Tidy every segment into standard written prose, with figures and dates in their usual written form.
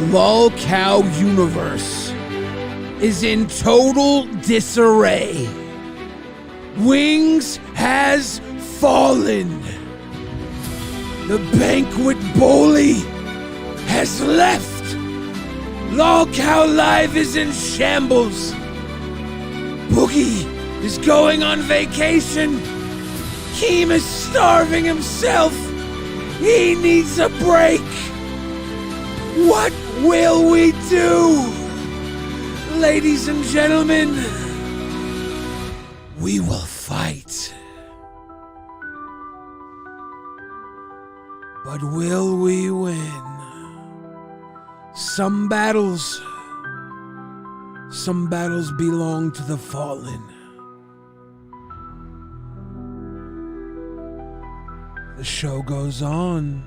Lolcow universe is in total disarray. Wings has fallen. The banquet bully has left. Lolcow Live is in shambles. Boogie is going on vacation. Keem is starving himself. He needs a break. What will we do? Ladies and gentlemen, we will fight. But will we win? Some battles belong to the fallen. The show goes on.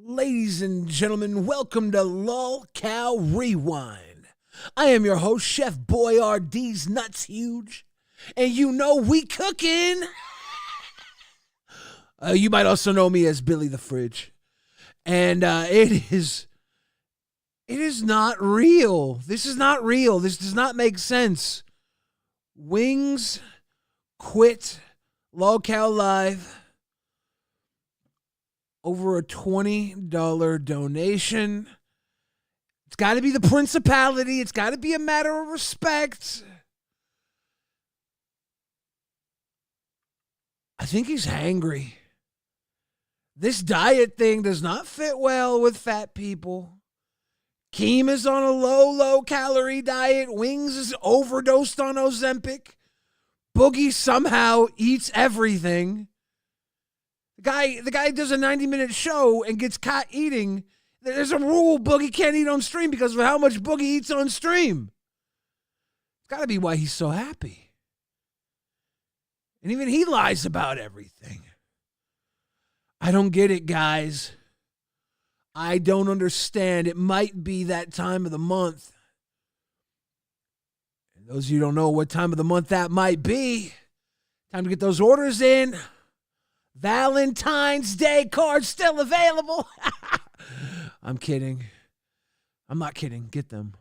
Ladies and gentlemen, welcome to LolcowRewind. I am your host, Chef Boyardee's Nuts Huge, and you know we cooking. You might also know me as Billy the Fridge, and it is not real. This is not real. This does not make sense. Wings quit Lolcow Live over a $20 donation. It's got to be the principality. It's got to be a matter of respect. I think he's hangry. This diet thing does not fit well with fat people. Keem is on a low calorie diet. Wings is overdosed on Ozempic. Boogie somehow eats everything. The guy does a 90-minute show and gets caught eating. There's a rule Boogie can't eat on stream because of how much Boogie eats on stream. It's got to be why he's so happy. And even he lies about everything. I don't get it, guys. I don't understand. It might be that time of the month. And those of you who don't know what time of the month that might be, time to get those orders in. Valentine's Day cards still available. I'm kidding. I'm not kidding. Get them.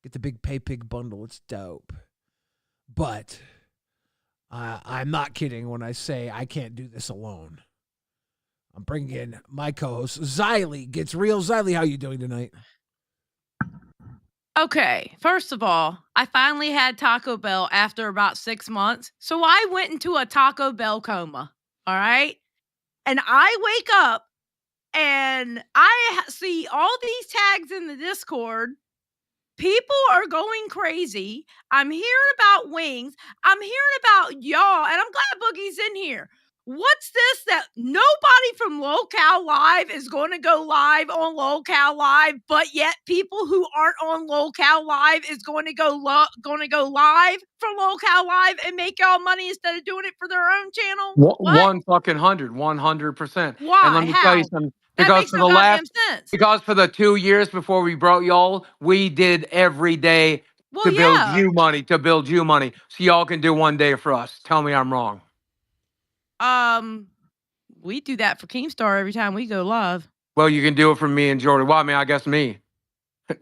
Get the big Pay Pig bundle. It's dope. But I'm not kidding when I say I can't do this alone. I'm bringing in my co-host, Xylee. Gets real. Xylee, how you doing tonight? Okay, first of all, I finally had Taco Bell after about 6 months, so I went into a Taco Bell coma, all right? And I wake up, and I see all these tags in the Discord. People are going crazy. I'm hearing about wings. I'm hearing about y'all, and I'm glad Boogie's in here. What's this that nobody from Lolcow Live is going to go live on Lolcow Live, but yet people who aren't on Lolcow Live is going to go live from Lolcow Live and make y'all money instead of doing it for their own channel? What? 100%. Why? And let me tell you something. Because for the sense. Because for the 2 years before we brought y'all, we did every day to build you money, so y'all can do one day for us. Tell me I'm wrong. We do that for Keemstar every time we go live. Well, you can do it for me and Jordan. Well, I mean, I guess me.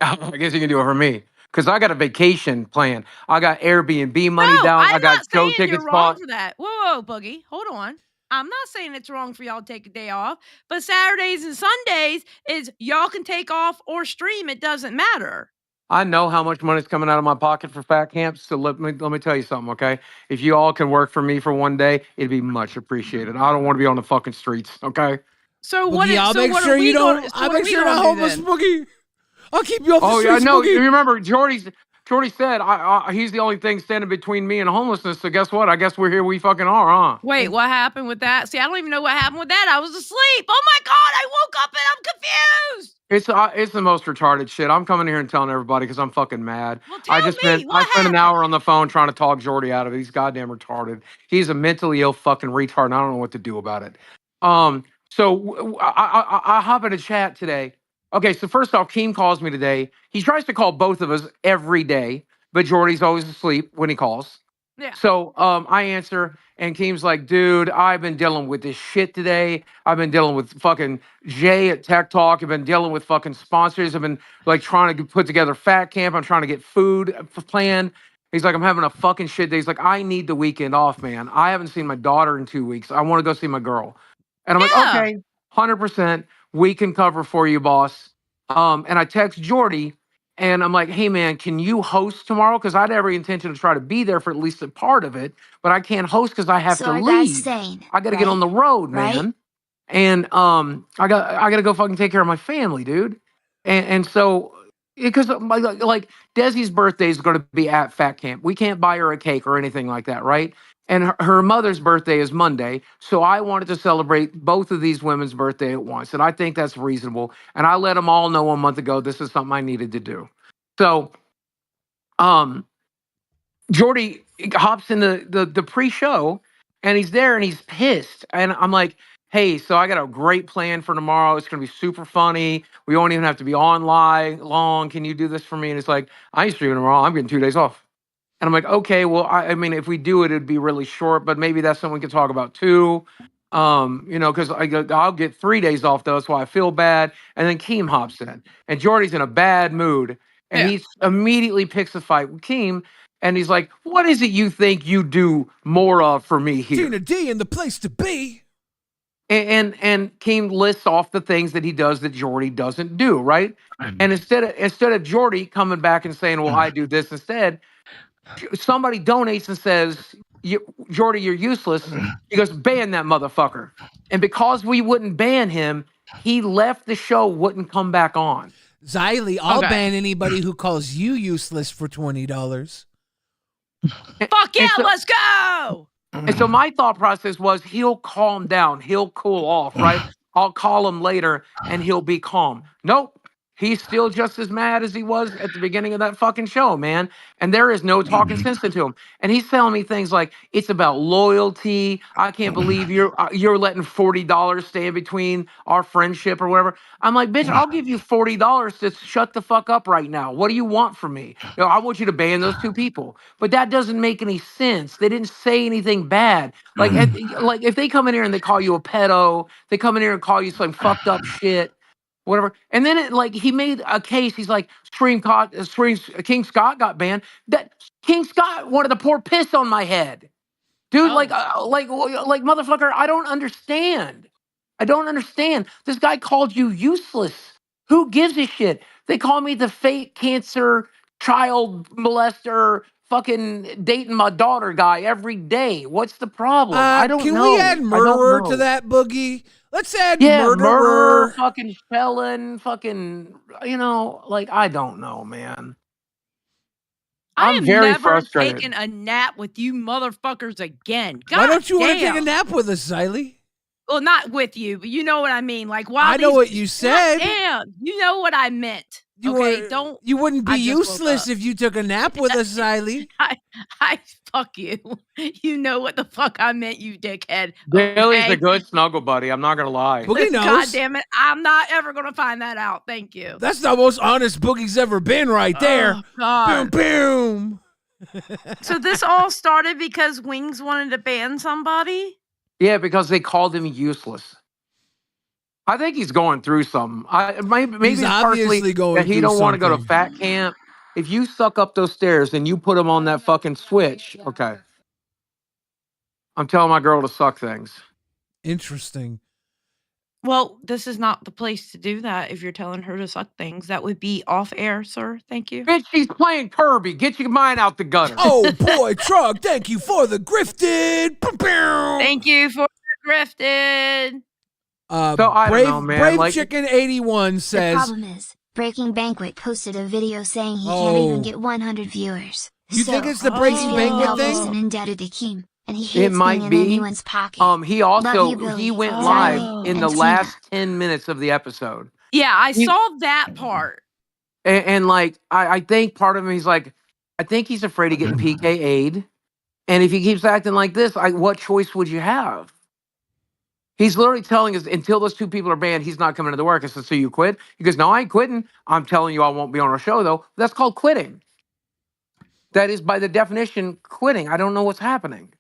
I guess you can do it for me. Because I got a vacation plan. I got Airbnb money down. I got show tickets you're wrong for that. Whoa, Boogie. Hold on. I'm not saying it's wrong for y'all to take a day off, but Saturdays and Sundays is y'all can take off or stream. It doesn't matter. I know how much money's coming out of my pocket for fat camps, so let me tell you something, okay? If you all can work for me for one day, it'd be much appreciated. I don't want to be on the fucking streets, okay? So Boogie, what? I'll So make what sure are we you don't. going? So I'll what are make we sure you're gonna not do homeless, then? Boogie. I'll keep you off the Oh streets, yeah, no. Boogie. You remember Jordy said he's the only thing standing between me and homelessness. So guess what? I guess we're here. We fucking are, huh? Wait, what happened with that? See, I don't even know what happened with that. I was asleep. Oh my god, I woke up and I'm confused. It's the most retarded shit. I'm coming here and telling everybody because I'm fucking mad. Well, tell me I what spent an happened. hour on the phone trying to talk Jordy out of it. He's goddamn retarded. He's a mentally ill fucking retard, and I don't know what to do about it. I hop in a chat today. Okay, so first off, Keem calls me today. He tries to call both of us every day, but Jordy's always asleep when he calls. Yeah. So I answer, and Keem's like, dude, I've been dealing with this shit today. I've been dealing with fucking Jay at Tech Talk. I've been dealing with fucking sponsors. I've been like trying to put together Fat Camp. I'm trying to get food planned. He's like, I'm having a fucking shit day. He's like, I need the weekend off, man. I haven't seen my daughter in 2 weeks. I want to go see my girl. And I'm like, Yeah. okay, 100%. We can cover for you, boss. And I text Jordy. And I'm like, hey, man, can you host tomorrow? Because I had every intention to try to be there for at least a part of it, but I can't host because I have to leave. I got to get on the road, man. And I got to go fucking take care of my family, dude. And so, because like Desi's birthday is going to be at Fat Camp. We can't buy her a cake or anything like that, right? And her mother's birthday is Monday. So I wanted to celebrate both of these women's birthday at once. And I think that's reasonable. And I let them all know a month ago, this is something I needed to do. So Jordy hops in the pre-show and he's there and he's pissed. And I'm like, hey, so I got a great plan for tomorrow. It's going to be super funny. We won't even have to be online long. Can you do this for me? And it's like, I ain't streaming tomorrow. I'm getting 2 days off. And I'm like, okay, well, I mean, if we do it, it'd be really short, but maybe that's something we can talk about too. Because I'll get 3 days off though, that's why I feel bad. And then Keem hops in, and Jordy's in a bad mood, and he immediately picks a fight with Keem, and he's like, "What is it you think you do more of for me here?" Tina D in the place to be. And Keem lists off the things that he does that Jordy doesn't do, right? And instead of Jordy coming back and saying, "Well, I do this instead," somebody donates and says, Jordy, you're useless. He goes, ban that motherfucker. And because we wouldn't ban him, he left the show, wouldn't come back on. Xylee, I'll ban anybody who calls you useless for $20. Fuck yeah, let's go. And so my thought process was, he'll calm down. He'll cool off, right? I'll call him later and he'll be calm. Nope. He's still just as mad as he was at the beginning of that fucking show, man. And there is no talking sense to him. And he's telling me things like, it's about loyalty. I can't believe you're letting $40 stand between our friendship or whatever. I'm like, bitch, I'll give you $40 to shut the fuck up right now. What do you want from me? I want you to ban those two people. But that doesn't make any sense. They didn't say anything bad. Like if they come in here and they call you a pedo, they come in here and call you some fucked up shit, whatever. And then he made a case. He's like, King Scott got banned. That King Scott wanted to pour piss on my head, dude. Like motherfucker. I don't understand. This guy called you useless. Who gives a shit? They call me the fake cancer child molester, fucking dating my daughter guy every day. What's the problem? I don't know. Can we add murderer to that, Boogie? Let's add murderer, fucking felon, fucking, I don't know, man. I'm very never frustrated. taking a nap with you motherfuckers again. God Why don't you want to damn. take a nap with us, Xylee? Well, not with you, but you know what I mean. Like, while I know what you said. Damn, you know what I meant. You wouldn't be useless if you took a nap with us, Xylee. I fuck you. You know what the fuck I meant, you dickhead. Billy's a good snuggle buddy. I'm not gonna lie. Boogie knows. God damn it, I'm not ever gonna find that out. Thank you. That's the most honest Boogie's ever been, right there. Oh, God. Boom, boom. So this all started because Wings wanted to ban somebody? Yeah, because they called him useless. I think he's going through something. Maybe he's it's obviously partially that he don't want to go to Fat Camp. If you suck up those stairs and you put him on that fucking switch, okay. I'm telling my girl to suck things. Interesting. Well, this is not the place to do that if you're telling her to suck things. That would be off air, sir. Thank you. Bitch, she's playing Kirby. Get your mind out the gutter. Oh, boy, Trug, thank you for the grifted. Thank you for the grifted. So I don't know, man. Brave Like, Chicken 81 The says, problem is, Breaking Banquet posted a video saying he can't even get 100 viewers. You think So, it's the he's Breaking feeling Banquet helpless thing? and indebted to Keem, and he it hates might being in be. anyone's pocket. He Love also you, Billy, he went Xylee, live in and the Tina. last 10 minutes of the episode. Yeah, I He- saw that part. And like I think part of him, he's like, I think he's afraid of getting PKA'd. And if he keeps acting like this, what choice would you have? He's literally telling us until those two people are banned, he's not coming to the work. I said, so you quit? He goes, no, I ain't quitting. I'm telling you I won't be on our show, though. That's called quitting. That is, by the definition, quitting. I don't know what's happening.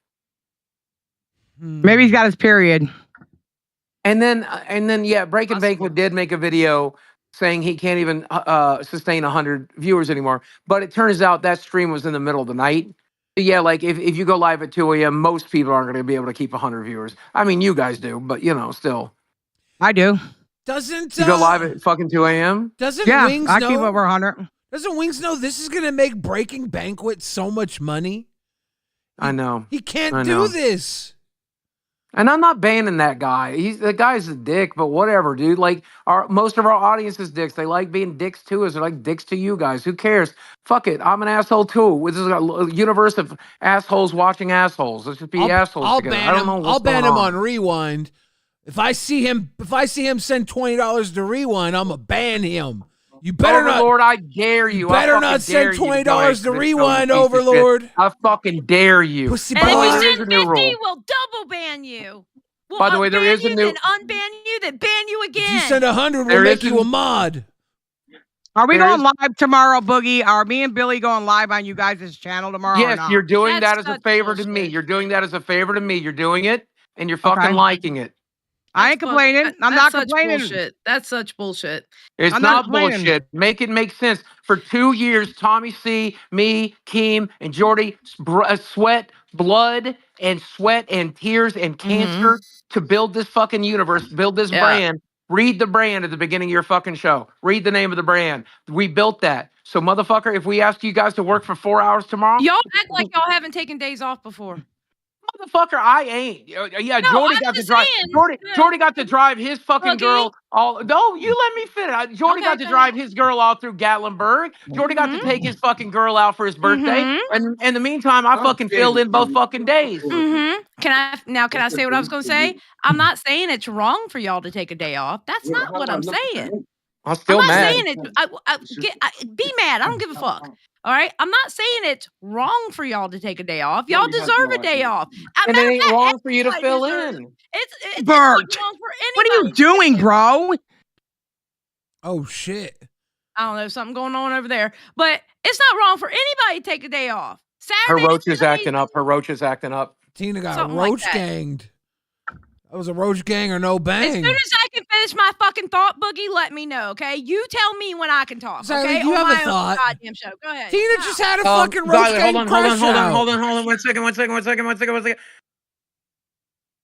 Maybe he's got his period. And then, yeah, Breaking Banquet did make a video saying he can't even sustain 100 viewers anymore. But it turns out that stream was in the middle of the night. Yeah, like if you go live at 2 a.m., most people aren't going to be able to keep 100 viewers. I mean, you guys do, but still. I do. Doesn't You go live at fucking 2 a.m.? Doesn't Yeah, Wings I know? keep over 100. Doesn't Wings know this is gonna make Breaking Banquet so much money? I know. He can't I do know. this. And I'm not banning that guy. The guy's a dick, but whatever, dude. Like most of our audience is dicks. They like being dicks to us. They're like dicks to you guys. Who cares? Fuck it. I'm an asshole too. This is a universe of assholes watching assholes. Let's just be assholes I'll together. ban I don't him. know what's I'll ban going him on Rewind. If I see him send $20 to Rewind, I'm gonna ban him. You better Overlord, I dare you. better I fucking not dare send you $20 go to exit this show, you Rewind, piece of shit. Overlord. I fucking dare you. Pussy And if boy. you There is send a new 50, rule. we'll double ban you. We'll By the way, there unban is a you, new- then unban you, then ban you again. If you send 100, we'll There make is you a- a mod. Are we There going is- live tomorrow, Boogie? Are me and Billy going live on you guys' channel tomorrow? or Yes, not? you're doing That's that as a such favor to me. bullshit. You're doing that as a favor to me. You're doing it, and you're fucking Okay. liking it. I ain't complaining. I'm That's not such complaining. bullshit. That's such bullshit. It's I'm not not complaining. bullshit. Make it make sense. For 2 years, Tommy C, me, Keem, and Jordy sweat, blood, and sweat, and tears, and cancer to build this fucking universe, build this Yeah. brand. Read the brand at the beginning of your fucking show. Read the name of the brand. We built that. So, motherfucker, if we ask you guys to work for 4 hours tomorrow, Y'all act like y'all haven't taken days off before. motherfucker, I ain't. Yeah, No, Jordy I'm got to just drive. saying. Jordy got to drive his fucking Boogie. girl all. No, you let me finish. Jordy Okay, got to go drive ahead. his girl all through Gatlinburg. Jordy got to take his fucking girl out for his birthday. Mhm. And in the meantime, I fucking filled in both fucking days. Mm-hmm. Can I say what I was going to say? I'm not saying it's wrong for y'all to take a day off. That's not what I'm saying. I'm still I'm not mad. saying it. Be mad. I don't give a fuck. All right. I'm not saying it's wrong for y'all to take a day off. Y'all deserve a day off. And it Matter of ain't fact, wrong for you to everybody fill deserves- in. It's Bert, not wrong for anybody. What are you doing, bro? Oh shit. I don't know, something going on over there, but it's not wrong for anybody to take a day off. Her Saturday. roach is acting up. Her roach is acting up. Tina got Something like roach that. ganged. That was a roach gang or no As bang. soon as I can finish my fucking thought, Boogie, let me know, okay? You tell me when I can talk, Xylee, okay? you On have a my own thought. goddamn show. Go ahead. Tina Go. just had a fucking roach Violet, gang crash out. hold on. 1 second.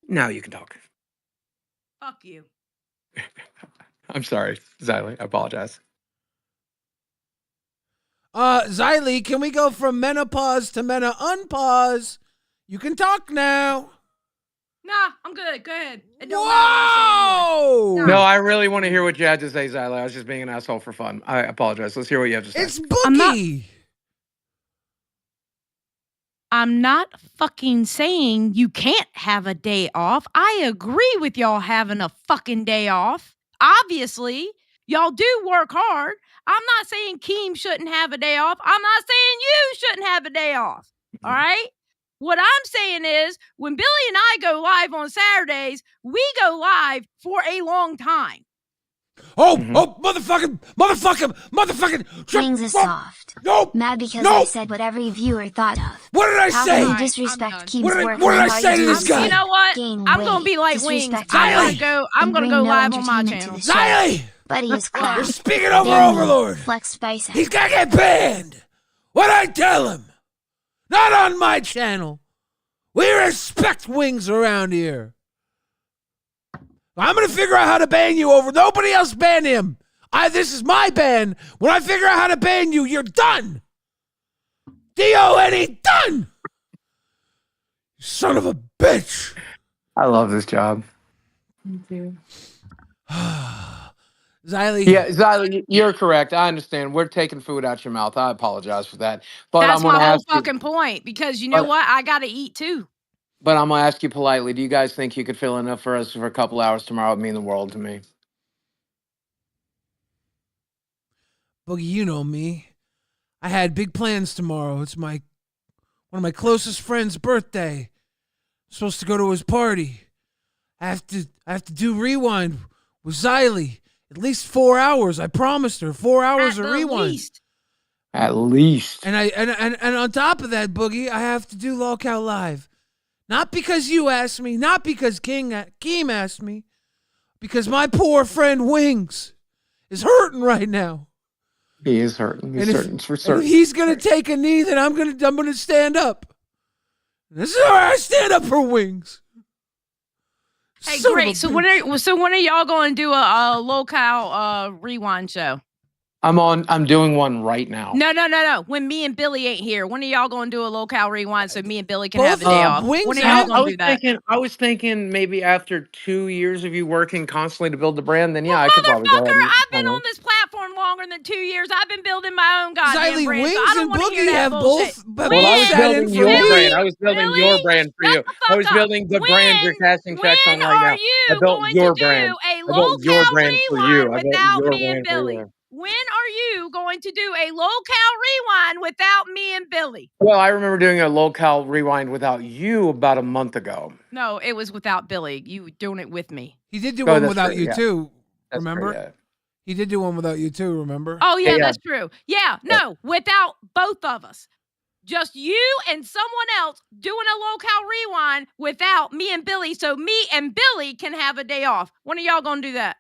Now you can talk. Fuck you. I'm sorry, Xylee. I apologize. Xylee, can we go from menopause to unpause? You can talk now. Nah, I'm good. Go ahead. It don't matter what I say anyway. Whoa! No, I really want to hear what you had to say, Xylee. I was just being an asshole for fun. I apologize. Let's hear what you have to say. It's Boogie. I'm not fucking saying you can't have a day off. I agree with y'all having a fucking day off. Obviously, y'all do work hard. I'm not saying Keem shouldn't have a day off. I'm not saying you shouldn't have a day off. All right? What I'm saying is when Billy and I go live on Saturdays, we go live for a long time. Oh, motherfucking. Wings is soft. Nope. Mad because Nope. I said what every viewer thought of. What did I How say? can you Alright, disrespect I'm Keem's What did I- work? what did when I all say you to do this is guy? You know what? gain I'm weight, gonna be like Wings. disrespect I'm life, gonna and go bring no live on my entertainment to channel. the show. Xylee! Buddy is You're class. speaking over Then me, Overlord. Flex Spice. He's gotta get banned. What'd I tell him? Not on my channel. We respect Wings around here. I'm gonna figure out how to ban you over. Nobody else ban him. This is my ban. When I figure out how to ban you, you're done. DONE, done. Son of a bitch. I love this job. Xylee. Yeah, Xylee, you're correct. I understand. We're taking food out your mouth. I apologize for that. But That's I'm going my to whole ask you. fucking point. Because you know what? I got to eat too. But I'm going to ask you politely. Do you guys think you could fill enough for us for a couple hours tomorrow? It would mean the world to me. Boogie, you know me. I had big plans tomorrow. It's one of my closest friends' birthday. I'm supposed to go to his party. I have to do rewind with Xylee. At least 4 hours. I promised her 4 hours of rewind. At least. And on top of that, Boogie, I have to do Lolcow Live. Not because you asked me, not because Keem asked me, because my poor friend Wings is hurting right now. He is hurting. He's hurting for certain. And if he's gonna take a knee, then I'm gonna stand up. This is where I stand up for Wings. Hey, great. So when are y'all going to do a Lolcow rewind show? I'm doing one right now. No. When me and Billy ain't here, when are y'all going to do a Lolcow rewind so me and Billy can have a day off? Wings when are y'all going to do that? I was thinking maybe after 2 years of you working constantly to build the brand, then I could probably go ahead and, I've been on this platform longer than 2 years. I've been building my own goddamn Xylee, brand. Wings So I don't and want to hear Boogie that have bullshit. both. Well, I was building your brand. I was building Billy, your brand for you. I was building the brand you're cashing checks on right now. I built your brand. I built your brand for you. I built your brand for you. When are you going to do a Lolcow rewind without me and Billy? Well, I remember doing a Lolcow rewind without you about a month ago. No, it was without Billy. You were doing it with me. He did do one without you too. That's remember? True, yeah. He did do one without you too. Remember? Oh yeah, that's true. Yeah, no, without both of us. Just you and someone else doing a Lolcow rewind without me and Billy, so me and Billy can have a day off. When are y'all gonna do that?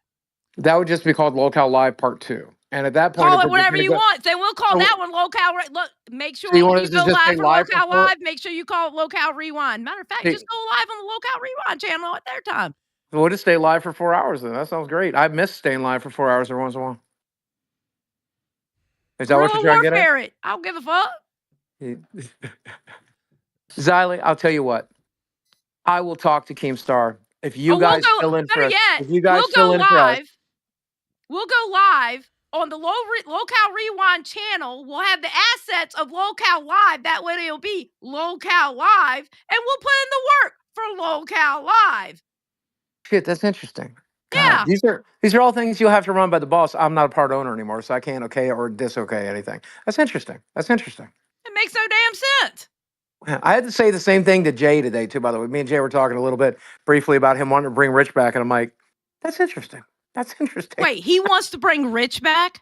That would just be called Lolcow Live Part 2. And at that point, call it whatever you want. Then we'll call that one Lolcow. Look, make sure you go live for Lolcow Live. Make sure you call it Lolcow Rewind. Matter of fact, just go live on the Lolcow Rewind channel at their time. We'll just stay live for 4 hours then. That sounds great. I miss staying live for 4 hours every once in a while. Is that what you're trying to get at? It. I don't give a fuck. Xylee, I'll tell you what. I will talk to Keemstar. If you guys fill in for us. If you guys fill in for us. We'll go live on the Lolcow Rewind channel. We'll have the assets of Lolcow Live. That way it'll be Lolcow Live. And we'll put in the work for Lolcow Live. Shit, that's interesting. God, yeah. These are all things you'll have to run by the boss. I'm not a part owner anymore, so I can't okay or dis-okay anything. That's interesting. It makes no damn sense. I had to say the same thing to Jay today, too, by the way. Me and Jay were talking a little bit briefly about him wanting to bring Rich back, and I'm like, that's interesting. Wait, he wants to bring Rich back?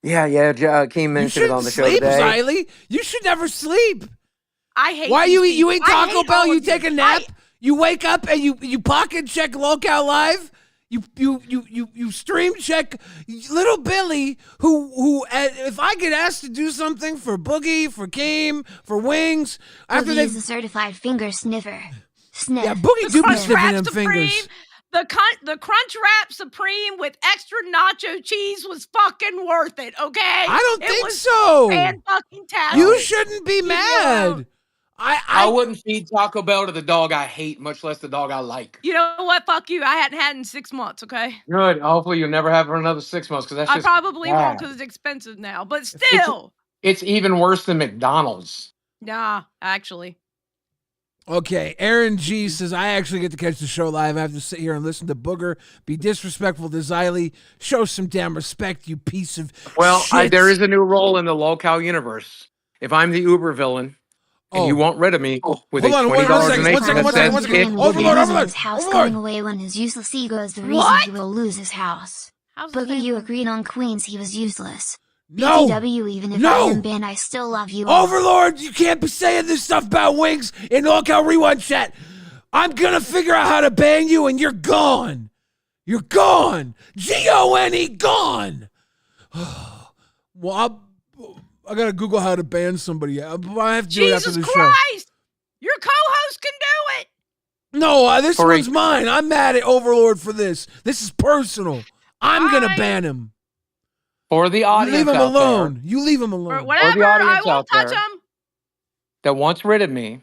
Yeah. Keem mentioned it on the show today. Xylee. You should never sleep. I hate. Why you eat Taco Bell? You take a nap. You wake up and you pocket check Lolcow Live. You stream check little Billy who if I get asked to do something for Boogie, for Keem, for Wings, after Boogie is a certified finger sniffer. Sniff. Yeah, Boogie do be sniffing them fingers. The Crunch Wrap Supreme with extra nacho cheese was fucking worth it, okay? I don't think so. Fan-fucking-tastic. You shouldn't be mad. I wouldn't feed Taco Bell to the dog I hate, much less the dog I like. You know what? Fuck you. I hadn't had it in 6 months, okay? Good. Hopefully you'll never have it for another 6 months, because that's just I probably won't, because it's expensive now, but still. It's even worse than McDonald's. Nah, actually. Okay, Aaron G says, I actually get to catch the show live. I have to sit here and listen to Booger be disrespectful to Xylee. Show some damn respect, you piece of shit. There is a new role in the Lolcow universe. If I'm the Uber villain, and you won't rid of me with a $20 donation that says Overlord. His house going away when his useless ego is the reason he will lose his house. Boogie, you agreed on Queens, he was useless. No! BTW, even if I am banned, I still love you. Overlord, you can't be saying this stuff about Wings in LolcowRewind chat. I'm gonna figure out how to ban you and you're gone. You're gone. G-O-N-E, gone. Well, I gotta Google how to ban somebody. I have to do it after the show. Jesus Christ! Your co-host can do it! No, this one's mine. I'm mad at Overlord for this. This is personal. I'm gonna ban him. For the audience, you leave him alone. You leave him alone. Or whatever. I won't touch him. That wants rid of me,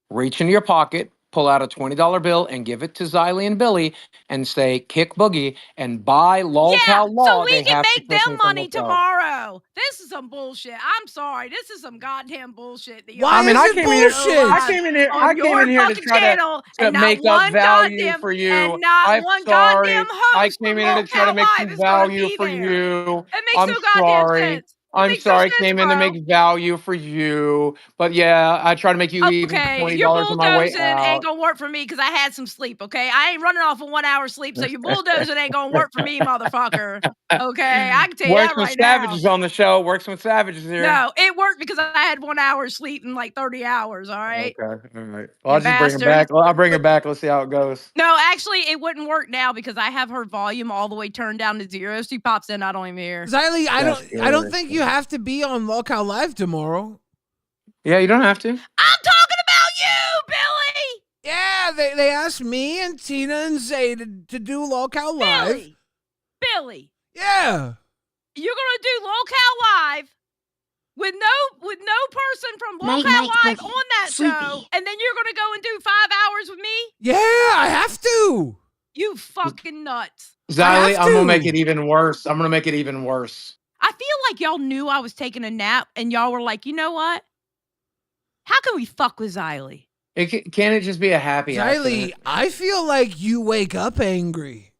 reach into your pocket, pull out a $20 bill and give it to Xylee and Billy and say, kick Boogie, and by lolcow law, so we they can have to make kick them me from money the show. tomorrow. This is some bullshit. I'm sorry. This is some goddamn bullshit. That Why is it bullshit? I came in here to try to make up value for you. And not I'm one sorry. goddamn I host came from in here to try to Lolcow make Live some is gonna value be for there. you. It makes I'm no goddamn sorry. sense. I'm makes no sorry. I sense, came in to bro. make value for you. But yeah, I try to make you even Okay, your $20 on my way bulldozing out. ain't gonna work for me because I had some sleep, okay? I ain't running off of 1 hour sleep, so your bulldozing ain't gonna work for me, motherfucker. Okay, I can tell you that right now. Savages on the show. Works with Savages here. No, it worked because I had 1 hour sleep in like 30 hours, all right? Okay, all right. Well, I'll just bring bastard. her back. Well, I'll bring her back. Let's see how it goes. No, actually, it wouldn't work now because I have her volume all the way turned down to 0. She pops in, I don't even hear. Xylee, I don't think you have to be on Lolcow Live tomorrow. Yeah, you don't have to. I'm talking about you, Billy! Yeah, they asked me and Tina and Zay to do Lolcow Live. Billy. Yeah. You're gonna do Lolcow Live with no person from Lolcow Live on that show, and then you're gonna go and do 5 hours with me? Yeah, I have to. You fucking nuts. Xylee, I'm gonna make it even worse. I'm gonna make it even worse. I feel like y'all knew I was taking a nap, and y'all were like, you know what? How can we fuck with Xylee? Can it just be a happy Xylee, accident? I feel like you wake up angry.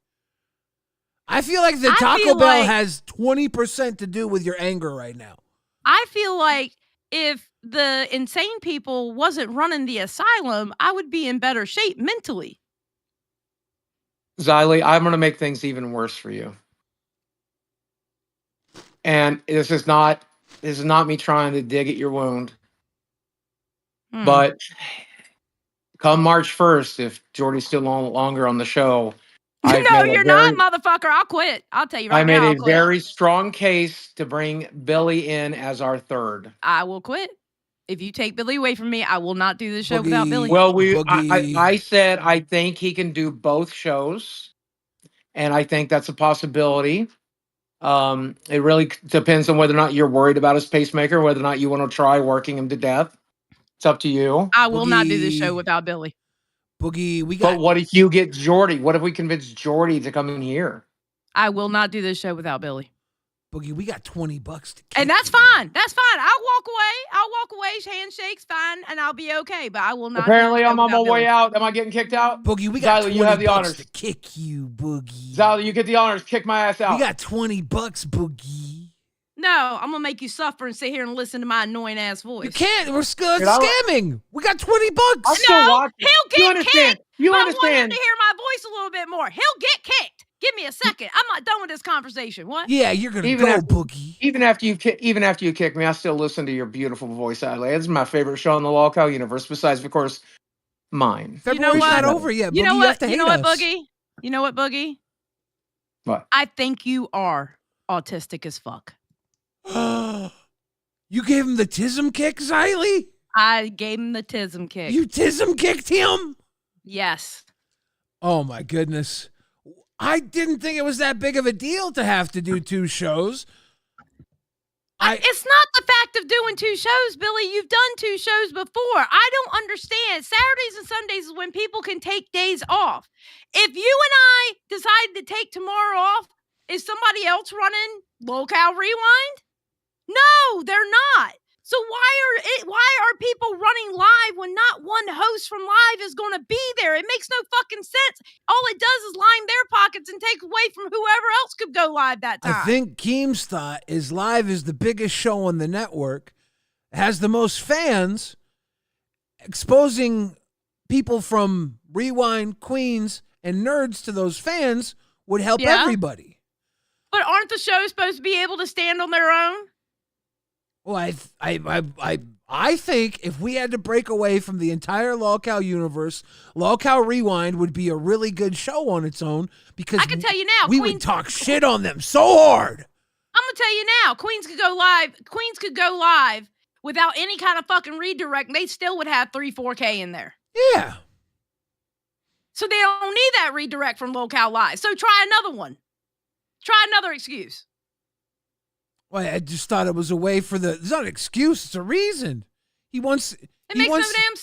I feel like the Taco Bell has 20% to do with your anger right now. I feel like if the insane people wasn't running the asylum, I would be in better shape mentally. Xylee, I'm gonna make things even worse for you. And this is not me trying to dig at your wound. But come March 1st, if Jordy's still no longer on the show, no, you're not, motherfucker. I'll quit. I'll tell you right now. I made a very strong case to bring Billy in as our third. I will quit. If you take Billy away from me, I will not do this show without Billy. Well, I said I think he can do both shows, and I think that's a possibility. It really depends on whether or not you're worried about his pacemaker, whether or not you want to try working him to death. It's up to you. I will not do this show without Billy. Boogie, But what if you get Jordy? What if we convince Jordy to come in here? I will not do this show without Billy. Boogie, we got $20 to kick. And that's fine. That's fine. I'll walk away. Handshakes, fine, and I'll be okay. But I will not. Apparently, I'm on my way out. Am I getting kicked out? Boogie, we got Xylee, 20 you have the bucks honors to kick you, Boogie. Xylee, you get the honors. Kick my ass out. We got $20, Boogie. No, I'm gonna make you suffer and sit here and listen to my annoying ass voice. You can't. We're scamming. We got $20. No, he'll get kicked. You but understand? I want him to hear my voice a little bit more. He'll get kicked. Give me a second. I'm not done with this conversation. What? Yeah, you're gonna go, Boogie. Even after you kick me, I still listen to your beautiful voice, Adley. This is my favorite show in the Lolcow universe, besides, of course, mine. February's not over yet. Boogie, You know you have to hate us. Boogie? You know what, Boogie? What? I think you are autistic as fuck. You gave him the tism kick, Xylee? I gave him the tism kick. You tism kicked him? Yes. Oh my goodness. I didn't think it was that big of a deal to have to do 2 shows. It's not the fact of doing 2 shows, Billy. You've done 2 shows before. I don't understand. Saturdays and Sundays is when people can take days off. If you and I decided to take tomorrow off, is somebody else running LolcowRewind? No, they're not. So why are people running live when not one host from live is going to be there? It makes no fucking sense. All it does is line their pockets and take away from whoever else could go live that time. I think Keemstar is live is the biggest show on the network, has the most fans, exposing people from Rewind, Queens, and Nerds to those fans would help everybody. But aren't the shows supposed to be able to stand on their own? Well, I think if we had to break away from the entire Lolcow universe, LolcowRewind would be a really good show on its own because I can tell you now, we would talk shit on them so hard. I'm gonna tell you now, Queens could go live. Queens could go live without any kind of fucking redirect. And they still would have 3-4K in there. Yeah. So they don't need that redirect from Lolcow Live. So try another one. Try another excuse. Well, I just thought it was a way for it's not an excuse, it's a reason. He wants It makes no damn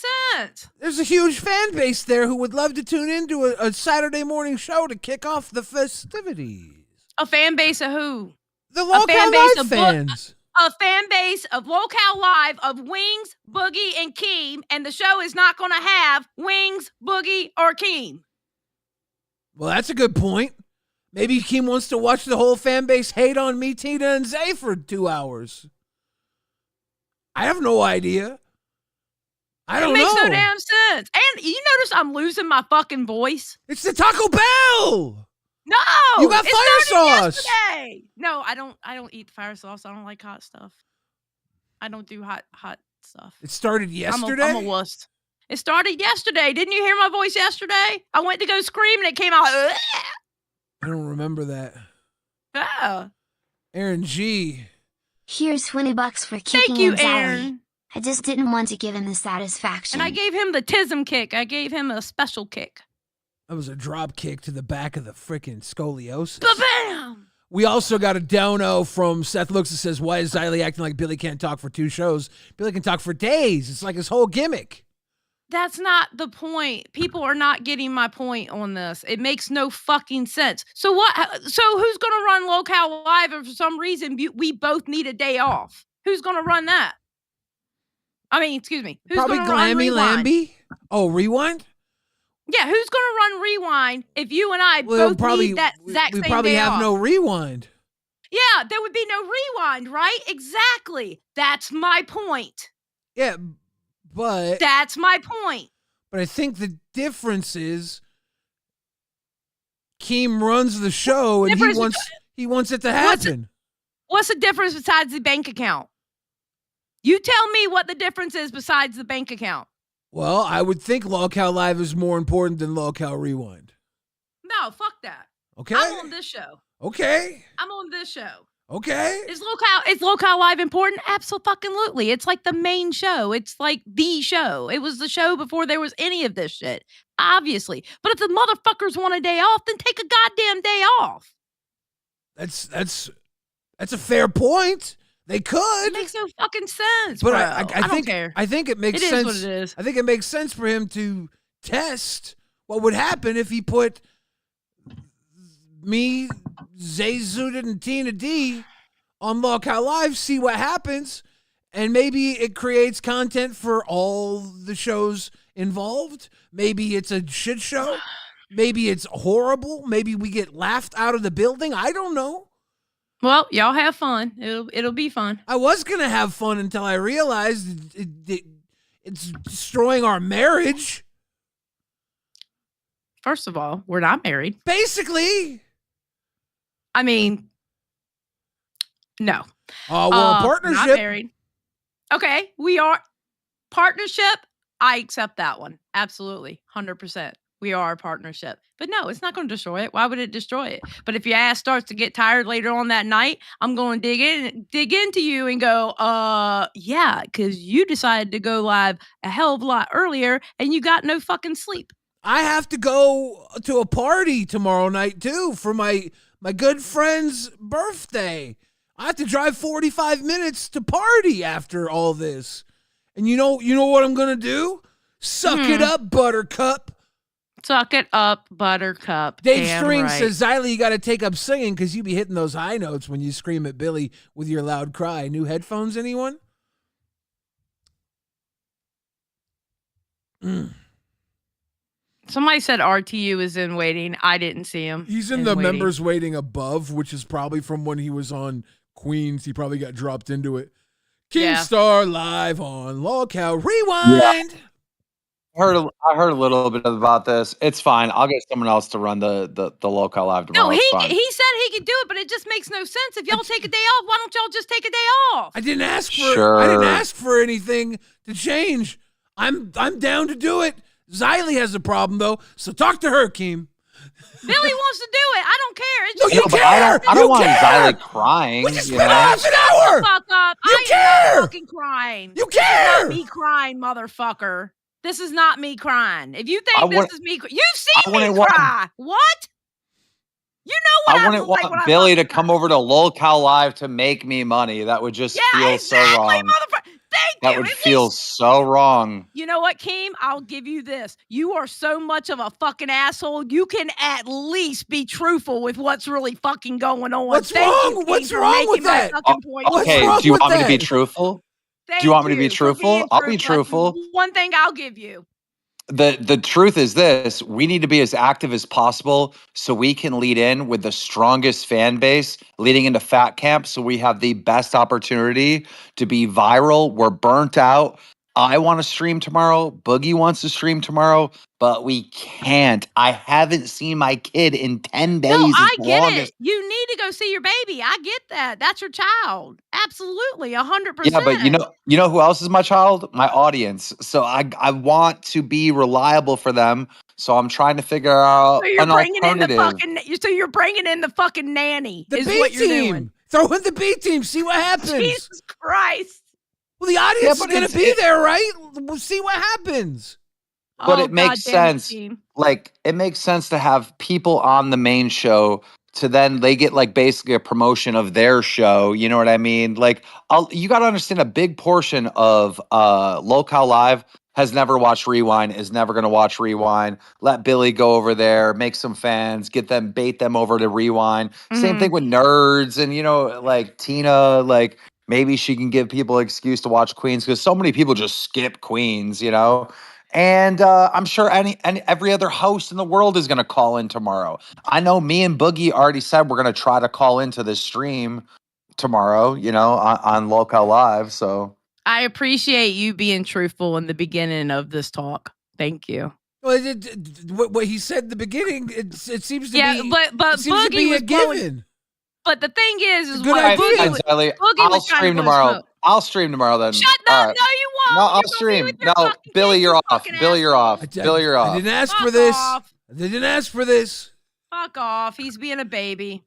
sense. There's a huge fan base there who would love to tune into a Saturday morning show to kick off the festivities. A fan base of who? The Local Live fans. A fan base of Local Live of Wings, Boogie, and Keem, and the show is not going to have Wings, Boogie, or Keem. Well, that's a good point. Maybe Keem wants to watch the whole fan base hate on me, Tina, and Zay for 2 hours. I have no idea. I don't know. It makes no damn sense. And you notice I'm losing my fucking voice? It's the Taco Bell. No, you got fire sauce. Yesterday. No, I don't eat fire sauce. I don't like hot stuff. I don't do hot stuff. It started yesterday. I'm a wuss. It started yesterday. Didn't you hear my voice yesterday? I went to go scream and it came out. Ugh. I don't remember that. Oh. Aaron G. Here's $20 for kicking you, him, Sally. Aaron. I just didn't want to give him the satisfaction. And I gave him the tism kick. I gave him a special kick. That was a drop kick to the back of the freaking scoliosis. Ba-bam! We also got a dono from Seth Looks that says, why is Xylee acting like Billy can't talk for 2 shows? Billy can talk for days. It's like his whole gimmick. That's not the point. People are not getting my point on this. It makes no fucking sense. So what? So who's going to run Local Live if for some reason we both need a day off? Who's going to run that? I mean, excuse me. Who's Probably Glammy Lambie. Oh, Rewind? Yeah, who's going to run Rewind if you and I both need that exact same day off? We probably have no Rewind. Yeah, there would be no Rewind, right? Exactly. That's my point. Yeah, but... That's my point. But I think the difference is Keem runs the show and he wants it to happen. What's the difference besides the bank account? You tell me what the difference is besides the bank account. Well, I would think Local Live is more important than LolcowRewind. No, fuck that. Okay. I'm on this show. Okay. I'm on this show. Okay. Is Local Live important? Absolutely. It's like the main show. It's like the show. It was the show before there was any of this shit. Obviously. But if the motherfuckers want a day off, then take a goddamn day off. That's a fair point. They could. It makes no fucking sense. But bro. I don't care. I think it makes sense. It is what it is. I think it makes sense for him to test what would happen if he put me, Zay Zooted, and Tina D on Local Live, see what happens, and maybe it creates content for all the shows involved. Maybe it's a shit show. Maybe it's horrible. Maybe we get laughed out of the building. I don't know. Well, y'all have fun. It'll be fun. I was going to have fun until I realized it's destroying our marriage. First of all, we're not married. Basically. I mean, no. We're a partnership. Not married. Okay, we are. Partnership, I accept that one. Absolutely. 100%. We are a partnership. But no, it's not going to destroy it. Why would it destroy it? But if your ass starts to get tired later on that night, I'm going to dig into you and go, yeah, because you decided to go live a hell of a lot earlier and you got no fucking sleep. I have to go to a party tomorrow night, too, for my good friend's birthday. I have to drive 45 minutes to party after all this. And you know what I'm going to do? Suck it up, Buttercup. Suck it up, Buttercup. Dave String says, Xylee, you got to take up singing because you be hitting those high notes when you scream at Billy with your loud cry. New headphones, anyone? Somebody said RTU is in waiting. I didn't see him. He's in the members waiting above, which is probably from when he was on Queens. He probably got dropped into it. Keemstar live on LolcowRewind. Yeah. I heard a little bit about this. It's fine. I'll get someone else to run the Local Live tomorrow. No, he said he could do it, but it just makes no sense. If y'all take a day off, why don't y'all just take a day off? I didn't ask for anything to change. I'm down to do it. Xylee has a problem though, so talk to her, Keem. Billy wants to do it. I don't care. It's just, you care. I don't want Xylee crying. We just spent half an hour. Fuck up. I care. Am fucking crying. You care. This is not me crying, motherfucker. This is not me crying. If you think this is me, you've seen me cry. What? You know what I wouldn't want Billy to come over to Local Live to make me money. That would just feel so wrong. That would feel so wrong. You know what, Keem? I'll give you this. You are so much of a fucking asshole. You can at least be truthful with what's really fucking going on. What's wrong? What's wrong with that? Okay, do you want me to be truthful? Do you want me to be truthful? I'll be truthful. One thing I'll give you. The truth is this: we need to be as active as possible so we can lead in with the strongest fan base leading into Fat Camp, so we have the best opportunity to be viral. We're burnt out. I want to stream tomorrow. Boogie wants to stream tomorrow, but we can't. I haven't seen my kid in 10 days. No, I get it. You need to go see your baby. I get that. That's your child. Absolutely, 100%. Yeah, but you know who else is my child? My audience. So I want to be reliable for them. So I'm trying to figure out an alternative. So you're bringing in the fucking nanny. The is B what you're team. doing. Throw in the B team. See what happens. Jesus Christ. Well, the audience is going to be there, right? We'll see what happens. But it makes sense. Like, it makes sense to have people on the main show to then they get like basically a promotion of their show. You know what I mean? Like, you got to understand a big portion of Local Live has never watched Rewind, is never going to watch Rewind. Let Billy go over there, make some fans, bait them over to Rewind. Same thing with nerds and, you know, like Tina, like, maybe she can give people an excuse to watch Queens because so many people just skip Queens, you know? And I'm sure every other host in the world is going to call in tomorrow. I know me and Boogie already said we're going to try to call into this stream tomorrow, you know, on Local Live. So I appreciate you being truthful in the beginning of this talk. Thank you. Well, what he said in the beginning, it seems to be but Boogie was a given. But the thing is what Boogie I'll stream tomorrow. I'll stream tomorrow then. Shut up! Right. No, you won't. No, I'll stream. No, Billy, you're off. Billy, you're off. Billy, you're off. I didn't ask for this. I didn't ask for this. Fuck off. He's being a baby.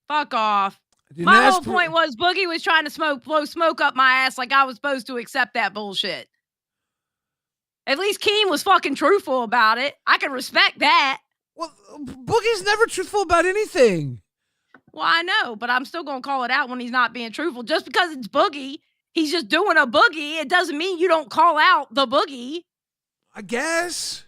Fuck off. My whole point was Boogie was trying to blow smoke up my ass like I was supposed to accept that bullshit. At least Keem was fucking truthful about it. I can respect that. Well, Boogie's never truthful about anything. Well, I know, but I'm still going to call it out when he's not being truthful. Just because it's Boogie, he's just doing a Boogie. It doesn't mean you don't call out the Boogie. I guess.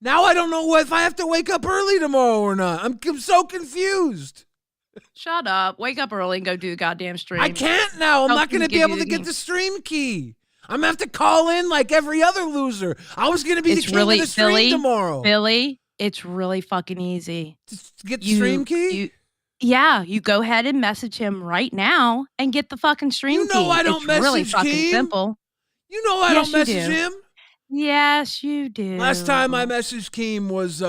Now I don't know if I have to wake up early tomorrow or not. I'm so confused. Shut up. Wake up early and go do the goddamn stream. I can't now. I'm not going to be able to get the stream key. I'm going to have to call in like every other loser. I was going to be the king of the stream tomorrow. Billy, it's really fucking easy. To get the stream key? You go ahead and message him right now and get the fucking stream key. You know I don't message really fucking Keem. Simple. You know I don't message him. Yes, you do. Last time I messaged Keem was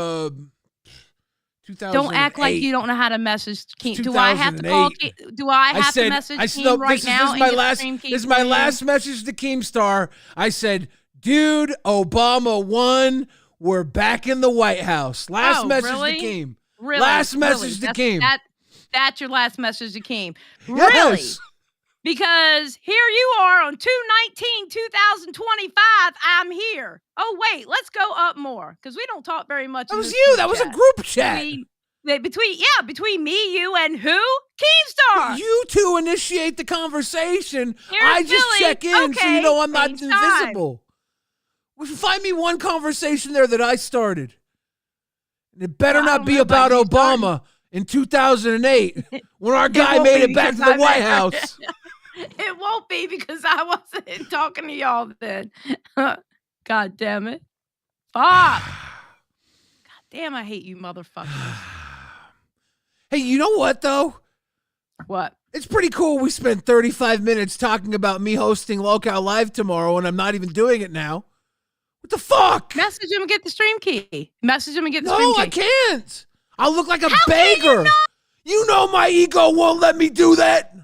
2008. Don't act like you don't know how to message Keem. Do I have to call? Do I have to message Keem right now? This is my last message to Keemstar. I said, dude, Obama won. We're back in the White House. Last message to Keem. Really? Last message to Keem. That's your last message to Keem. Yes. Really? Because here you are on 2/19/2025. I'm here. Oh, wait, let's go up more because we don't talk very much. That was you. That was a group chat. Between me, you, and who? Keemstar. You two initiate the conversation. Here's I just Billy. check in so you know I'm not invisible. Find me one conversation there that I started. And it better not be about Obama in 2008 when our guy made it back to the White House. It won't be because I wasn't talking to y'all then. God damn it. Fuck. God damn, I hate you motherfuckers. Hey, you know what, though? What? It's pretty cool we spent 35 minutes talking about me hosting Local Live tomorrow and I'm not even doing it now. What the fuck? Message him and get the stream key. Message him and get the stream key. No, I can't. I'll look like a beggar. You know my ego won't let me do that.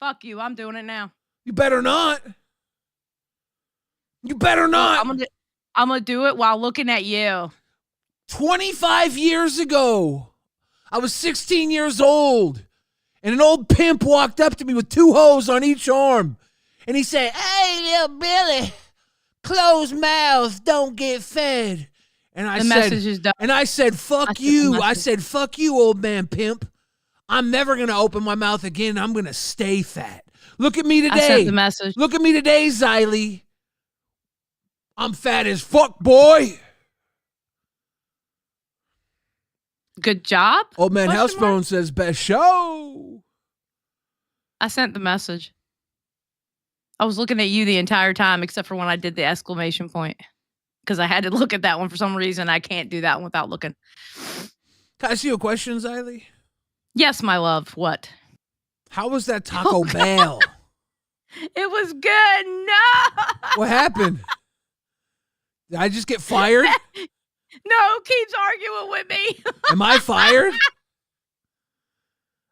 Fuck you. I'm doing it now. You better not. I'm gonna do it while looking at you. 25 years ago, I was 16 years old, and an old pimp walked up to me with two hoes on each arm, and he said, "Hey, little Billy, closed mouths don't get fed." And I said, "Fuck you." I said, "Fuck you, old man pimp. I'm never going to open my mouth again. I'm going to stay fat. Look at me today. I sent the message. Look at me today, Xylee. I'm fat as fuck, boy. Good job. Old Man Housebone says, best show. I sent the message. I was looking at you the entire time, except for when I did the exclamation point. Because I had to look at that one for some reason. I can't do that one without looking. Can I ask you a question, Xylee? Yes, my love. What? How was that Taco Bell? It was good. No. What happened? Did I just get fired? No, keeps arguing with me. Am I fired?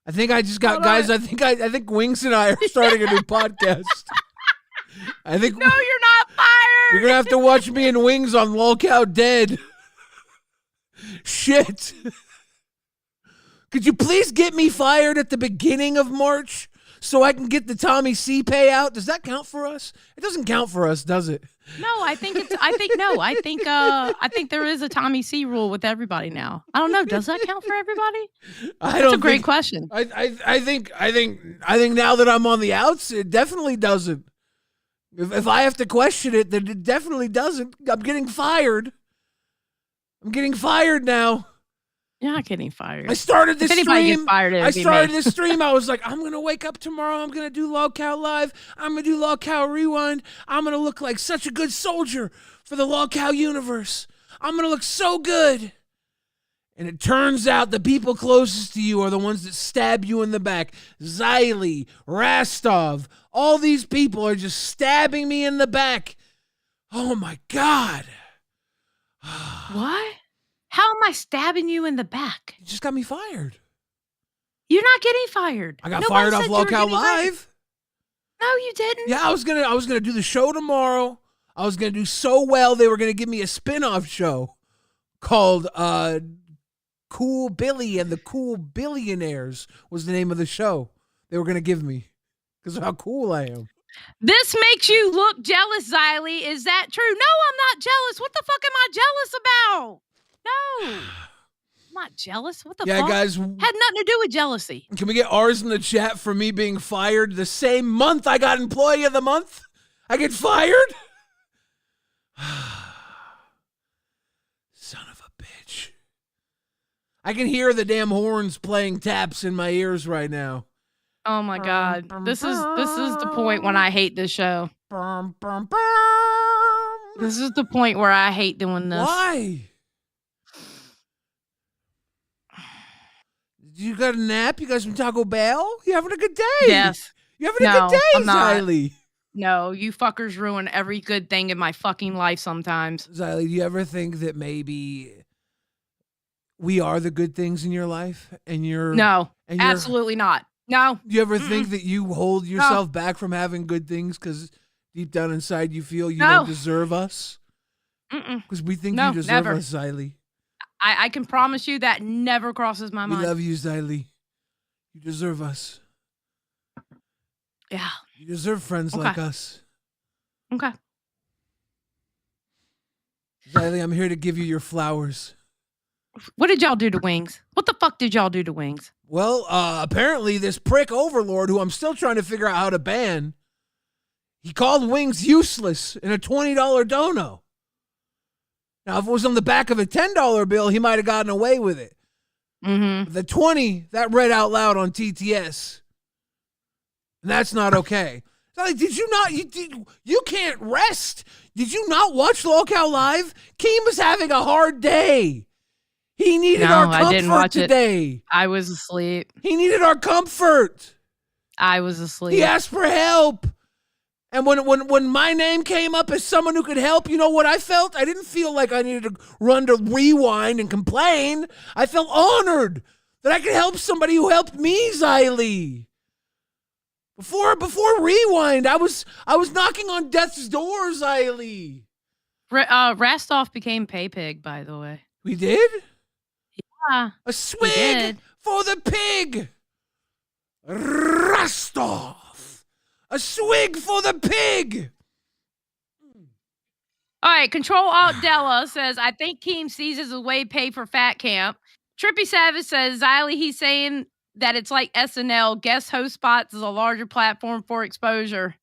I think I just got guys. I think Wings and I are starting a new podcast. I think no, you're not fired. You're gonna have to watch me and Wings on Lolcow Dead. Shit. Could you please get me fired at the beginning of March so I can get the Tommy C payout? Does that count for us? It doesn't count for us, does it? No, I think there is a Tommy C rule with everybody now. I don't know. Does that count for everybody? That's a great question. I think now that I'm on the outs, it definitely doesn't. If I have to question it, then it definitely doesn't. I'm getting fired. I'm getting fired now. You're not getting fired. I started this stream. I started this stream. I was like, I'm going to wake up tomorrow. I'm going to do Lolcow Live. I'm going to do LolcowRewind. I'm going to look like such a good soldier for the Lolcow universe. I'm going to look so good. And it turns out the people closest to you are the ones that stab you in the back. Xylee, Rastov, all these people are just stabbing me in the back. Oh, my God. What? How am I stabbing you in the back? You just got me fired. You're not getting fired. I got fired off Lolcow Live. No, you didn't. Yeah, I was gonna do the show tomorrow. I was gonna do so well they were gonna give me a spin-off show called Cool Billy and the Cool Billionaires was the name of the show they were gonna give me because of how cool I am. This makes you look jealous, Xylee. Is that true? No, I'm not jealous. What the fuck am I jealous about? No. I'm not jealous. What the fuck? Yeah, guys. Had nothing to do with jealousy. Can we get ours in the chat for me being fired the same month I got Employee of the Month? I get fired? Son of a bitch. I can hear the damn horns playing taps in my ears right now. Oh my God. This is the point when I hate this show. This is the point where I hate doing this. Why? You got a nap? You got some Taco Bell? You having a good day? Yes. You having a good day, Xylee? No, you fuckers ruin every good thing in my fucking life sometimes. Xylee, do you ever think that maybe we are the good things in your life? No, absolutely not. No. Do you ever think that you hold yourself back from having good things because deep down inside you feel you don't deserve us? Because we think you deserve us, Xylee. I can promise you that never crosses my mind. We love you, Xylee. You deserve us. Yeah. You deserve friends like us. Okay. Xylee, I'm here to give you your flowers. What did y'all do to Wings? What the fuck did y'all do to Wings? Well, apparently this prick Overlord, who I'm still trying to figure out how to ban, he called Wings useless in a $20 dono. Now, if it was on the back of a $10 bill, he might have gotten away with it. Mm-hmm. The 20, that read out loud on TTS. And that's not okay. Like, did you not, you can't rest. Did you not watch Lolcow Live? Keem was having a hard day. He needed our comfort today. I was asleep. He needed our comfort. I was asleep. He asked for help. And when my name came up as someone who could help, you know what I felt? I didn't feel like I needed to run to Rewind and complain. I felt honored that I could help somebody who helped me, Xylee. Before Rewind, I was knocking on death's door, Xylee. Rastov became Pay Pig, by the way. We did? Yeah. A swig for the pig. Rastov. A swig for the pig. All right, Control Alt Della says, I think Keem sees as a way to pay for Fat Camp. Trippy Savage says, Xylee, he's saying that it's like SNL, guest host spots is a larger platform for exposure.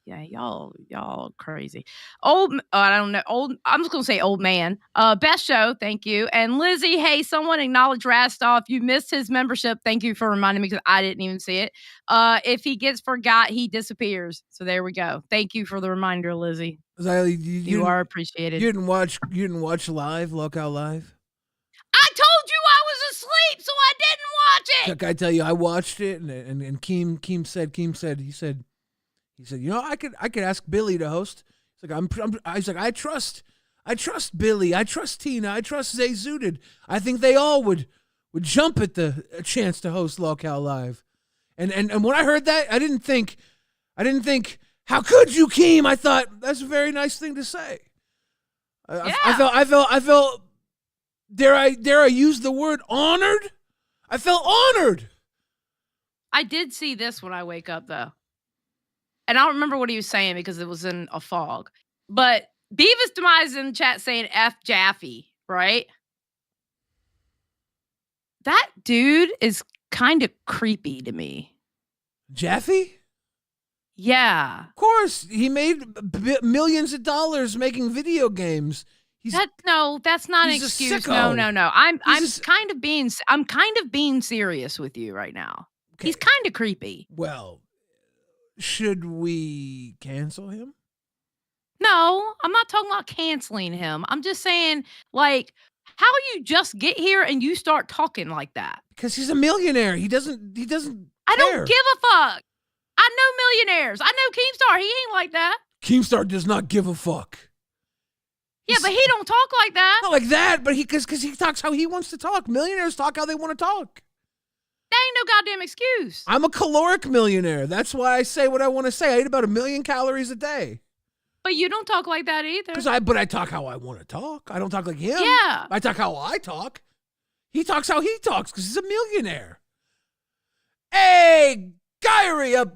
Yeah, y'all crazy. I don't know. I'm just gonna say old man. Best show, thank you. And Lizzie, hey, someone acknowledge Rastoff. You missed his membership. Thank you for reminding me because I didn't even see it. If he gets forgot, he disappears. So there we go. Thank you for the reminder, Lizzie. Ziley, you are appreciated. You didn't watch live, Local Live? I told you I was asleep, so I didn't watch it. I tell you, I watched it, and Keem said, you know, I could ask Billy to host. He's like, I trust Billy, I trust Tina, I trust Zay Zooted. I think they all would jump at the chance to host Local Live. And when I heard that, I didn't think, how could you, Keem? I thought that's a very nice thing to say. I felt. Dare I use the word honored? I felt honored. I did see this when I wake up though. And I don't remember what he was saying because it was in a fog. But Beavis Demise in the chat saying F Jaffe, right? That dude is kind of creepy to me. Jaffe? Yeah. Of course. He made millions of dollars making video games. That's not an excuse. No. I'm kind of being serious with you right now. Okay. He's kind of creepy. Well, should we cancel him? No, I'm not talking about canceling him. I'm just saying, like, how you just get here and you start talking like that? Because he's a millionaire. He doesn't I don't give a fuck. I know millionaires. I know Keemstar. He ain't like that. Keemstar does not give a fuck. Yeah, but he don't talk like that. Not like that, but because he talks how he wants to talk. Millionaires talk how they want to talk. That ain't no goddamn excuse. I'm a caloric millionaire. That's why I say what I want to say. I eat about 1 million calories a day. But you don't talk like that either. But I talk how I want to talk. I don't talk like him. Yeah. I talk how I talk. He talks how he talks because he's a millionaire. Hey, Gyrie,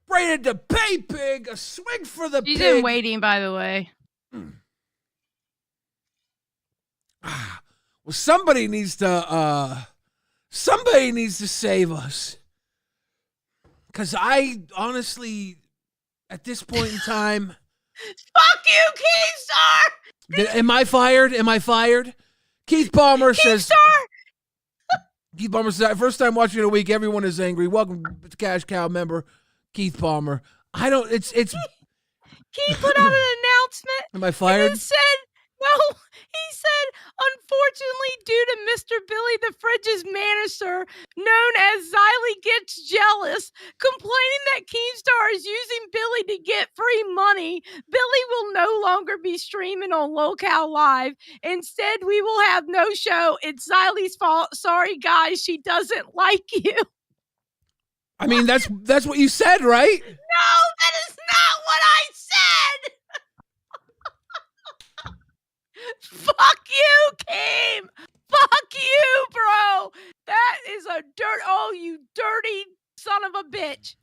braided to pay pig, a swig for the She's pig. in waiting, by the way. Well, somebody needs to save us. Because I honestly, at this point in time... Fuck you, Keemstar! Am I fired? Keith Palmer says... Keith Palmer says, first time watching in a week, everyone is angry. Welcome to Cash Cow member, Keith Palmer. It's... Keith put out an announcement. Am I fired? He said, unfortunately, due to Mr. Billy the Fridge's Manister, known as Xylee Gets Jealous, complaining that Keemstar is using Billy to get free money, Billy will no longer be streaming on Local Live. Instead, we will have no show. It's Xylee's fault. Sorry, guys, she doesn't like you. I mean, that's what you said, right? No, that is not what I said. Fuck you, Keem! Fuck you, bro! That is a you dirty son of a bitch.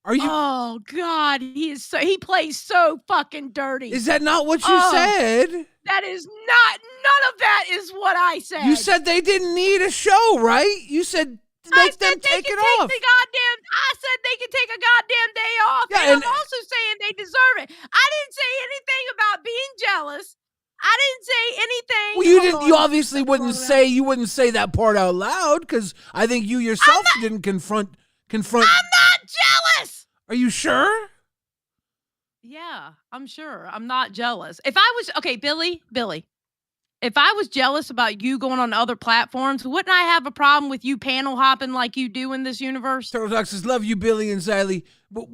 Are you? Oh God, he plays so fucking dirty. Is that not what you said? That is not. None of that is what I said. You said they didn't need a show, right? You said make them take it off. I said they can take a goddamn day off. Yeah, and I'm also saying they deserve it. I didn't say anything about being jealous. I didn't say anything. Well, you obviously wouldn't say that part out loud because I think you yourself didn't confront. I'm not jealous. Are you sure? Yeah, I'm sure. I'm not jealous. If I was Billy, if I was jealous about you going on other platforms, wouldn't I have a problem with you panel hopping like you do in this universe? Turtle Doc says, love you, Billy and Xylee. But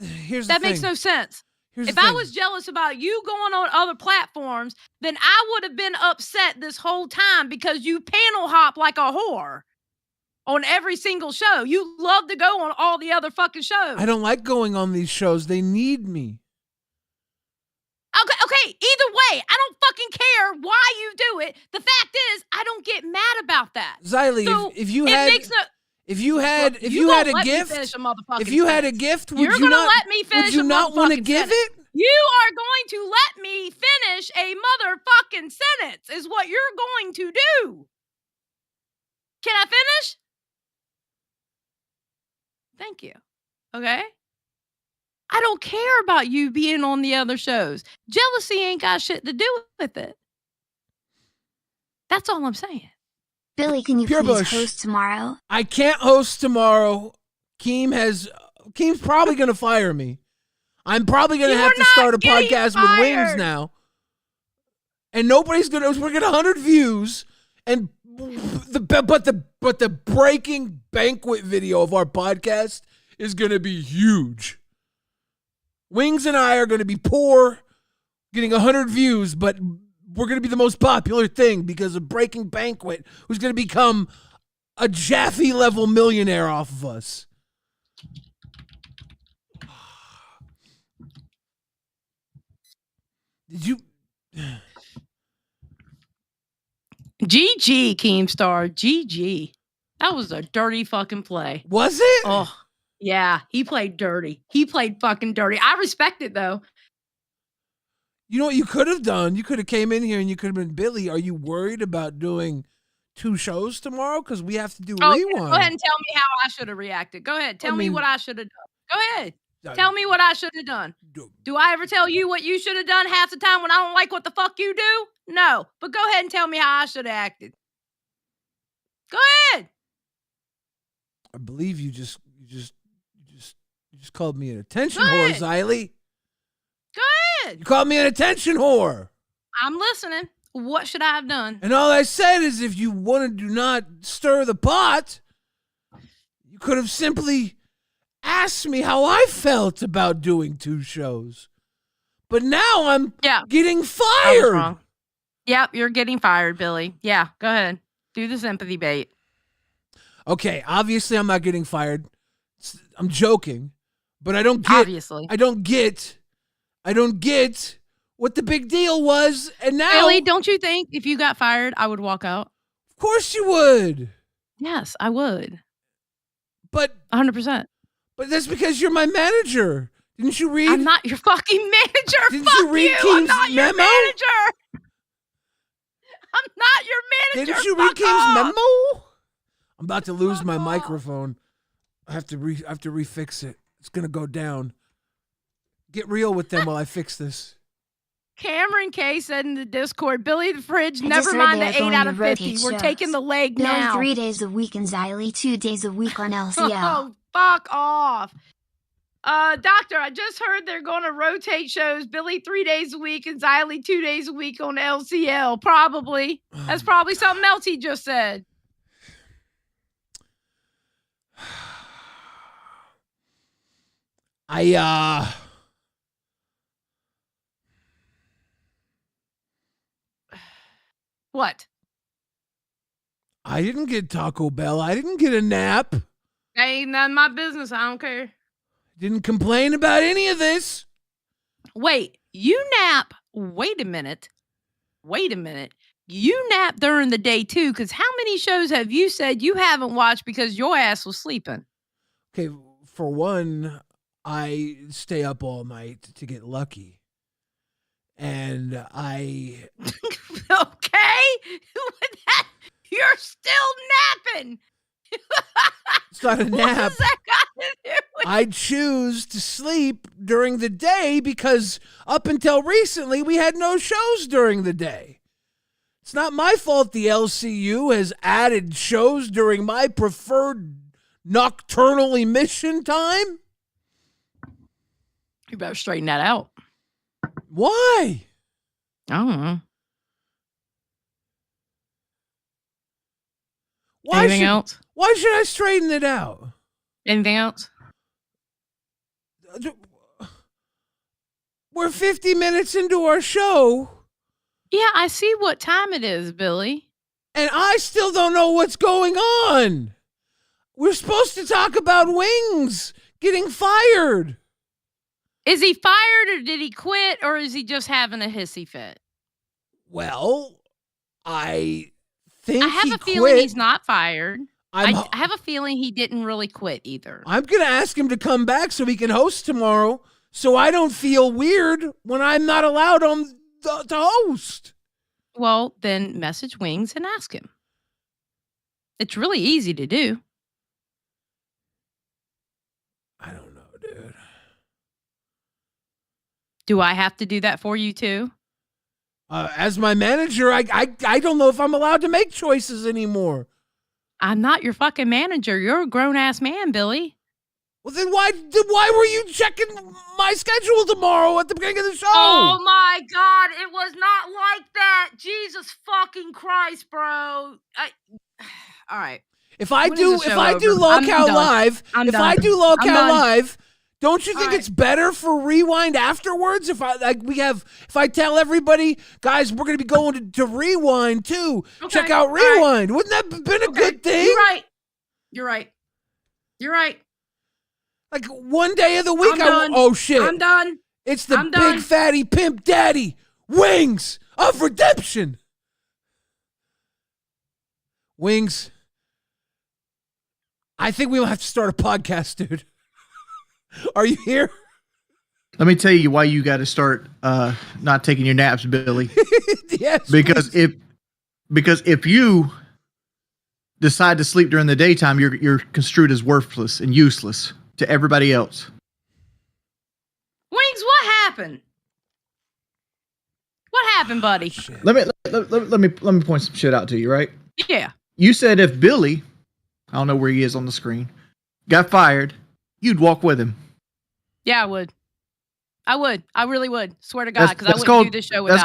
here's the thing. That makes no sense. If I was jealous about you going on other platforms, then I would have been upset this whole time because you panel hop like a whore on every single show. You love to go on all the other fucking shows. I don't like going on these shows. They need me. Okay. Either way, I don't fucking care why you do it. The fact is, I don't get mad about that. Xylee, so if you had a gift, would you not want to give it? You are going to let me finish a motherfucking sentence is what you're going to do. Can I finish? Thank you. Okay? I don't care about you being on the other shows. Jealousy ain't got shit to do with it. That's all I'm saying. Billy, can you Pure please Bush. host tomorrow? I can't host tomorrow. Keem's probably going to fire me. I'm probably going to have to start a podcast with Wings now. And nobody's going to, we're going to 100 views. And the breaking banquet video of our podcast is going to be huge. Wings and I are going to be poor, getting 100 views, but we're going to be the most popular thing because of Breaking Banquet, who's going to become a Jaffe-level millionaire off of us. Did you... GG, Keemstar. GG. That was a dirty fucking play. Was it? Oh, yeah. He played dirty. He played fucking dirty. I respect it, though. You know what you could have done? You could have came in here and you could have been, Billy, are you worried about doing 2 shows tomorrow? Because we have to do Rewind. Yeah, go ahead and tell me how I should have reacted. Go ahead. Tell me what I should have done. Go ahead. Tell me what I should have done. Do I ever tell you what you should have done half the time when I don't like what the fuck you do? No. But go ahead and tell me how I should have acted. Go ahead. I believe you just called me an attention whore, Xylee. Go ahead. You called me an attention whore. I'm listening. What should I have done? And all I said is if you wanted to not stir the pot, you could have simply asked me how I felt about doing 2 shows. But now I'm getting fired. Yep, you're getting fired, Billy. Yeah, go ahead. Do the sympathy bait. Okay, obviously I'm not getting fired. I'm joking. But I don't get obviously. I don't get what the big deal was. And now, Billy, don't you think if you got fired, I would walk out? Of course you would. Yes, I would. But 100%. But that's because you're my manager. Didn't you read? I'm not your fucking manager. Didn't Fuck you read you. Keem's I'm not memo? your manager. I'm not your manager. Didn't you read Keem's memo? I'm about to lose my microphone. I have to refix it. It's gonna go down. Get real with them while I fix this. Cameron K said in the Discord, Billy the Fridge, never mind the 8 out of 50. We're taking the leg Billy now. 3 days a week and Xylee 2 days a week on LCL. Oh, fuck off. Doctor, I just heard they're going to rotate shows. Billy 3 days a week and Xylee 2 days a week on LCL. Probably. That's probably something else he just said. What? I didn't get Taco Bell. I didn't get a nap. Ain't none of my business. I don't care. Didn't complain about any of this. Wait, you nap. Wait a minute. You nap during the day too, because how many shows have you said you haven't watched because your ass was sleeping? Okay, for one, I stay up all night to get lucky. And I... Okay? You're still napping. It's not a nap. What does that got to do with I choose to sleep during the day because up until recently, we had no shows during the day. It's not my fault the LCU has added shows during my preferred nocturnal emission time. You better straighten that out. Why? I don't know. Anything else? Why should I straighten it out? Anything else? We're 50 minutes into our show. Yeah, I see what time it is, Billy. And I still don't know what's going on. We're supposed to talk about Wings getting fired. Is he fired or did he quit or is he just having a hissy fit? Well, I think I have a feeling he's not fired. I have a feeling he didn't really quit either. I'm going to ask him to come back so he can host tomorrow so I don't feel weird when I'm not allowed to host. Well, then message Wings and ask him. It's really easy to do. Do I have to do that for you too? As my manager, I don't know if I'm allowed to make choices anymore. I'm not your fucking manager. You're a grown-ass man, Billy. Well, then why were you checking my schedule tomorrow at the beginning of the show? Oh my God, it was not like that. Jesus fucking Christ, bro. All right. If I do Lolcow Live, don't you think it's better for Rewind afterwards? If I tell everybody, guys, we're gonna be going to Rewind too. Okay. Check out Rewind. Right. Wouldn't that have been a good thing? You're right. Like one day of the week, oh shit! I'm done. It's the big fatty pimp daddy Wings of Redemption. Wings. I think we'll have to start a podcast, dude. Are you here? Let me tell you why you got to start not taking your naps, Billy. Yes. Because if you decide to sleep during the daytime, you're construed as worthless and useless to everybody else. Wings, what happened? What happened, buddy? Let me point some shit out to you, right? Yeah. You said if Billy, I don't know where he is on the screen, got fired, you'd walk with him. Yeah, I would. I really would. Swear to God, because I wouldn't do this show without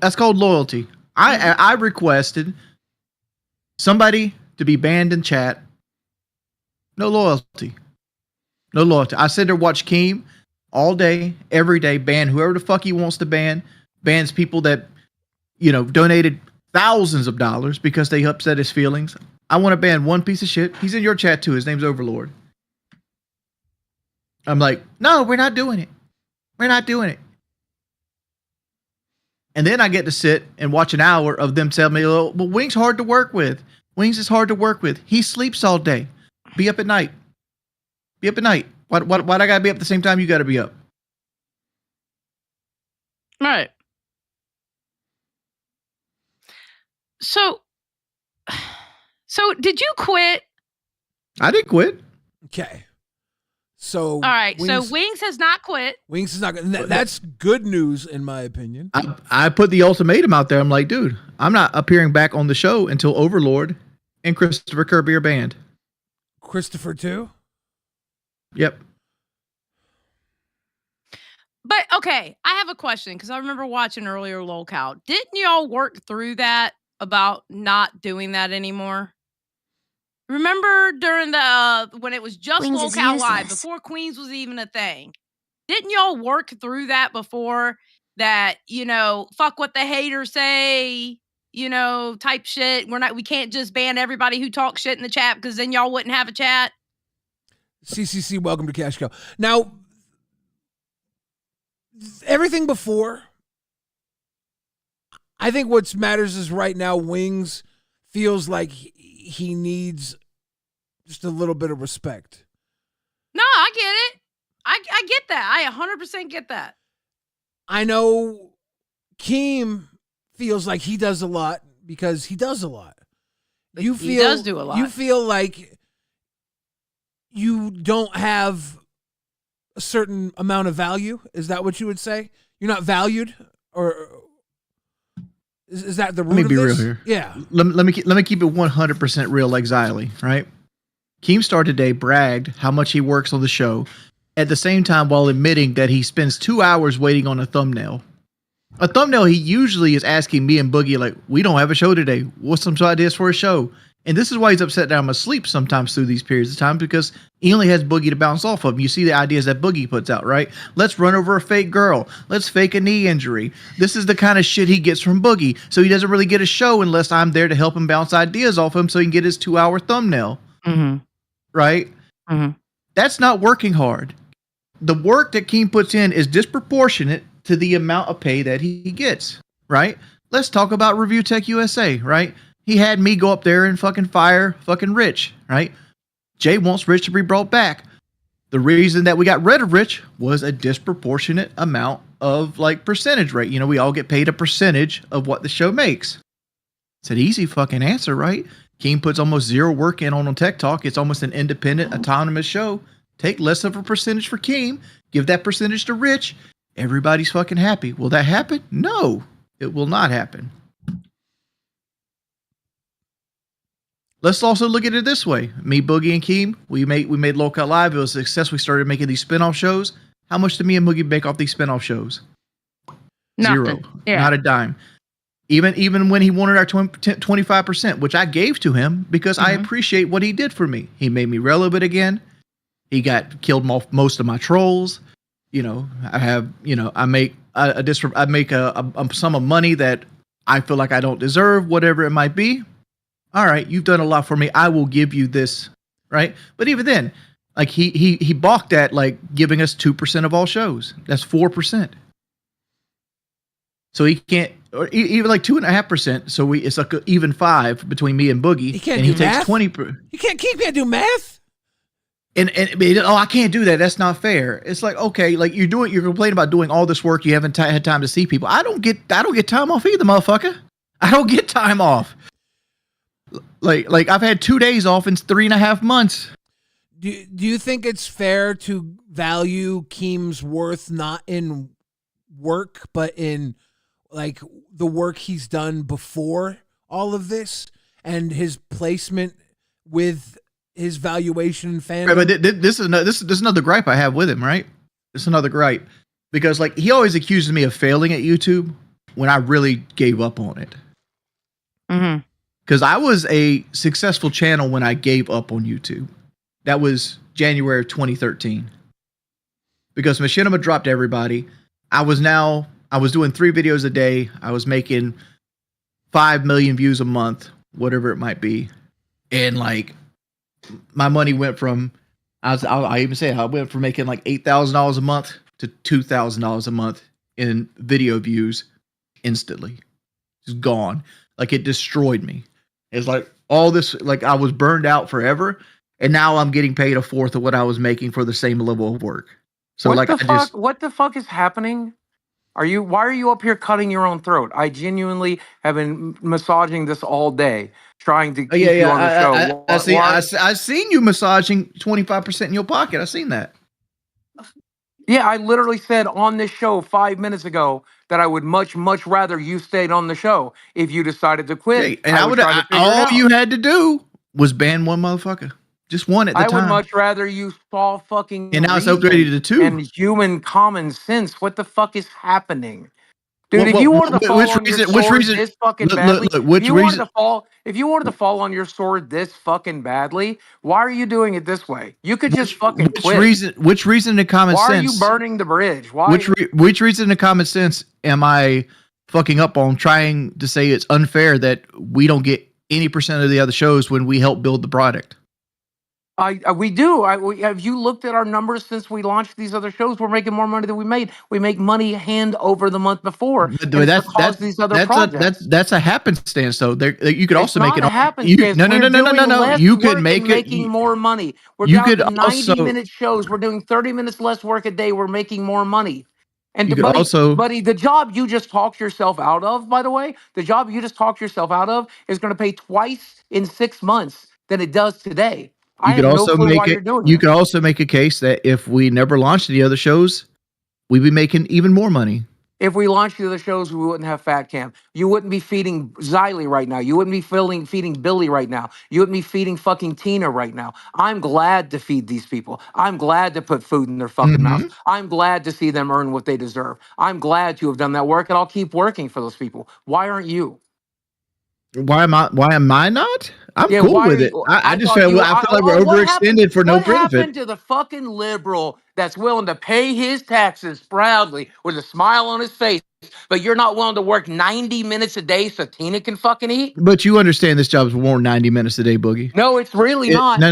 That's called loyalty. I requested somebody to be banned in chat. No loyalty. I sit there watch Keem all day, every day, ban whoever the fuck he wants to ban. Bans people that, donated thousands of dollars because they upset his feelings. I want to ban one piece of shit. He's in your chat too. His name's Overlord. I'm like, no, we're not doing it. And then I get to sit and watch an hour of them tell me, well, Wings hard to work with. Wings is hard to work with. He sleeps all day. Be up at night. Why I gotta be up at the same time you gotta be up? Right. So did you quit? I didn't quit. Okay. So all right. Wings has not quit. Wings is not. That's good news, in my opinion. I put the ultimatum out there. I'm like, dude, I'm not appearing back on the show until Overlord and Christopher Kirby are banned. Christopher too? Yep. But okay, I have a question because I remember watching earlier Lolcow. Didn't y'all work through that about not doing that anymore? Remember during the when it was just Lolcow Live, before Queens was even a thing? Didn't y'all work through that before that, fuck what the haters say, type shit? We can't just ban everybody who talks shit in the chat because then y'all wouldn't have a chat. CCC, welcome to Cash Cow. Now, everything before, I think what matters is right now Wings feels like he needs just a little bit of respect. No, I get it. I get that. I 100% get that. I know Keem feels like he does a lot because he does a lot. He does do a lot. You feel like you don't have a certain amount of value. Is that what you would say? You're not valued, or is that the root of this? Let me be real here. Yeah. Let me keep it 100% real, like Xylee, right? Keemstar today bragged how much he works on the show, at the same time while admitting that he spends 2 hours waiting on a thumbnail. A thumbnail he usually is asking me and Boogie, like, we don't have a show today. What's some ideas for a show? And this is why he's upset that I'm asleep sometimes through these periods of time, because he only has Boogie to bounce off of. You see the ideas that Boogie puts out, right? Let's run over a fake girl. Let's fake a knee injury. This is the kind of shit he gets from Boogie. So he doesn't really get a show unless I'm there to help him bounce ideas off him so he can get his 2 hour thumbnail. Mm-hmm. Right? Mm-hmm. That's not working hard. The work that Keem puts in is disproportionate to the amount of pay that he gets, right? Let's talk about Review Tech USA, right? He had me go up there and fucking fire fucking Rich, right? Jay wants Rich to be brought back. The reason that we got rid of Rich was a disproportionate amount of like percentage rate. We all get paid a percentage of what the show makes. It's an easy fucking answer, right? Keem puts almost zero work in on Tech Talk. It's almost an independent, autonomous show. Take less of a percentage for Keem, give that percentage to Rich, everybody's fucking happy. Will that happen? No, it will not happen. Let's also look at it this way. Me, Boogie, and Keem, we made Local Live. It was a success. We started making these spinoff shows. How much did me and Boogie make off these spinoff shows? Nothing. Zero. Yeah. Not a dime. Even when he wanted our 25%, which I gave to him because I appreciate what he did for me. He made me relevant again. He killed most of my trolls. I make a sum of money that I feel like I don't deserve, whatever it might be. All right, you've done a lot for me. I will give you this, right? But even then, like he balked at like giving us 2% of all shows. That's 4%. So he can't, or even like 2.5%. So it's like even 5 between me and Boogie. He can't and do he math? takes 20. You can't do math. And I can't do that. That's not fair. It's like, okay, like you're complaining about doing all this work. You haven't had time to see people. I don't get time off either, motherfucker. I don't get time off. Like I've had 2 days off in 3.5 months. Do you think it's fair to value Keem's worth not in work, but in like the work he's done before all of this and his placement with his valuation fandom? Right, but this is another gripe I have with him, right? This is another gripe because like he always accuses me of failing at YouTube when I really gave up on it. Mm-hmm. Because I was a successful channel when I gave up on YouTube. That was January of 2013. Because Machinima dropped everybody. I was doing 3 videos a day. I was making 5 million views a month, whatever it might be. And like my money went from, I even say I went from making like $8,000 a month to $2,000 a month in video views instantly. Just gone. Like it destroyed me. It's like all this, like I was burned out forever, and now I'm getting paid 1/4 of what I was making for the same level of work. So what like the fuck? What the fuck is happening? Why are you up here cutting your own throat? I genuinely have been massaging this all day, trying to keep you on the show. I seen you massaging 25% in your pocket. I seen that. Yeah, I literally said on this show 5 minutes ago that I would much rather you stayed on the show if you decided to quit. Yeah, and all you had to do was ban one motherfucker. Just one at the time. I would much rather you saw fucking. And now it's upgraded to 2. And human common sense. What the fuck is happening? Dude, if you wanted to fall on your sword this fucking badly, if you wanted to fall on your sword this fucking badly, why are you doing it this way? You could just fucking quit. Which reason in common sense? Why are you burning the bridge? Why? Which reason in common sense am I fucking up on trying to say it's unfair that we don't get any percent of the other shows when we help build the product? We do. Have you looked at our numbers since we launched these other shows? We're making more money than we made. We make money hand over the month before. That's these other projects. That's a happenstance though. You could also make it. No. You could make it making more money. We're down to 90-minute shows. We're doing 30 minutes less work a day. We're making more money. And buddy, the job you just talked yourself out of, by the way, the job you just talked yourself out of is going to pay twice in 6 months than it does today. You could also make a case that if we never launched the other shows, we'd be making even more money. If we launched the other shows, we wouldn't have Fat Cam. You wouldn't be feeding Xylee right now. You wouldn't be feeding Billy right now. You wouldn't be feeding fucking Tina right now. I'm glad to feed these people. I'm glad to put food in their fucking mouth. I'm glad to see them earn what they deserve. I'm glad to have done that work, and I'll keep working for those people. Why aren't you? Why am I not? I'm cool with it. I just feel like we're overextended for no benefit. What happened to the fucking liberal that's willing to pay his taxes proudly with a smile on his face, but you're not willing to work 90 minutes a day so Tina can fucking eat? But you understand this job's more than 90 minutes a day, Boogie. No, it's really not. No.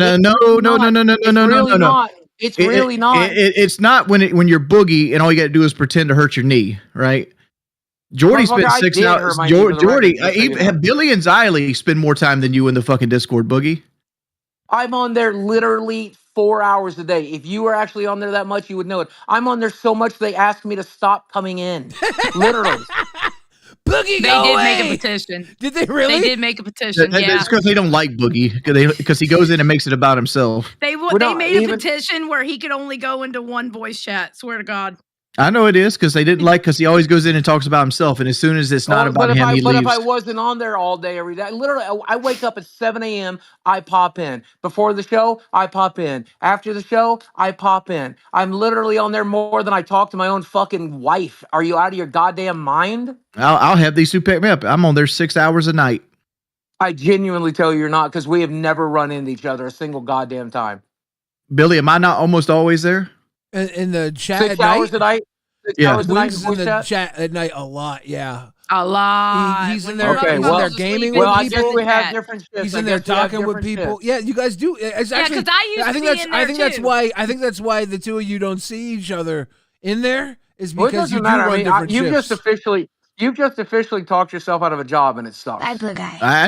It's really not. It's not when you're Boogie and all you got to do is pretend to hurt your knee, right? Jordy spent 6 hours. Jordy, Billy and Xylee spend more time than you in the fucking Discord, Boogie. I'm on there literally 4 hours a day. If you were actually on there that much, you would know it. I'm on there so much they asked me to stop coming in. Literally. Boogie, they did make a petition. Did they really? They did make a petition. It's because they don't like Boogie because he goes in and makes it about himself. They made a petition where he could only go into one voice chat. Swear to God. I know it is because they didn't like because he always goes in and talks about himself, and as soon as it's not about him, he leaves. But if I wasn't on there all day, every day, literally, I wake up at 7 a.m. I pop in. Before the show, I pop in. After the show, I pop in. I'm literally on there more than I talk to my own fucking wife. Are you out of your goddamn mind? I'll have these two pick me up. I'm on there 6 hours a night. I genuinely tell you you're not, because we have never run into each other a single goddamn time. Billy, am I not almost always there? In the chat 6 hours a night? 6 hours a night Wings in the chat at night a lot, yeah. A lot. He's in there. Okay, he's in there gaming with people. I guess we have different shifts. He's in there talking with people. Shifts. Yeah, you guys do. It's actually, because I think that's why the two of you don't see each other in there. Is because you do run different shifts. You've just officially talked yourself out of a job, and it sucks. I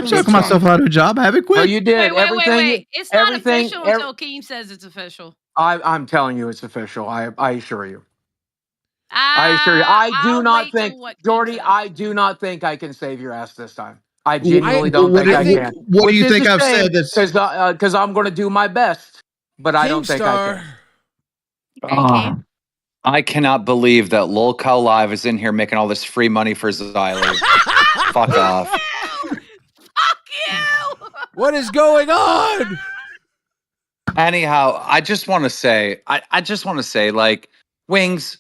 took myself out of a job. I haven't quit. No, you did. Wait. It's not official until Keem says it's official. I'm telling you, it's official. I assure you. I assure you. I do not think, Jordy, I do not think I can save your ass this time. I genuinely don't think I can. What do you think I've said? Because I'm going to do my best, but I don't think I can. I cannot believe that Lolcow Live is in here making all this free money for Xylee. Fuck off. Fuck you. What is going on? Anyhow, I just want to say, like, Wings,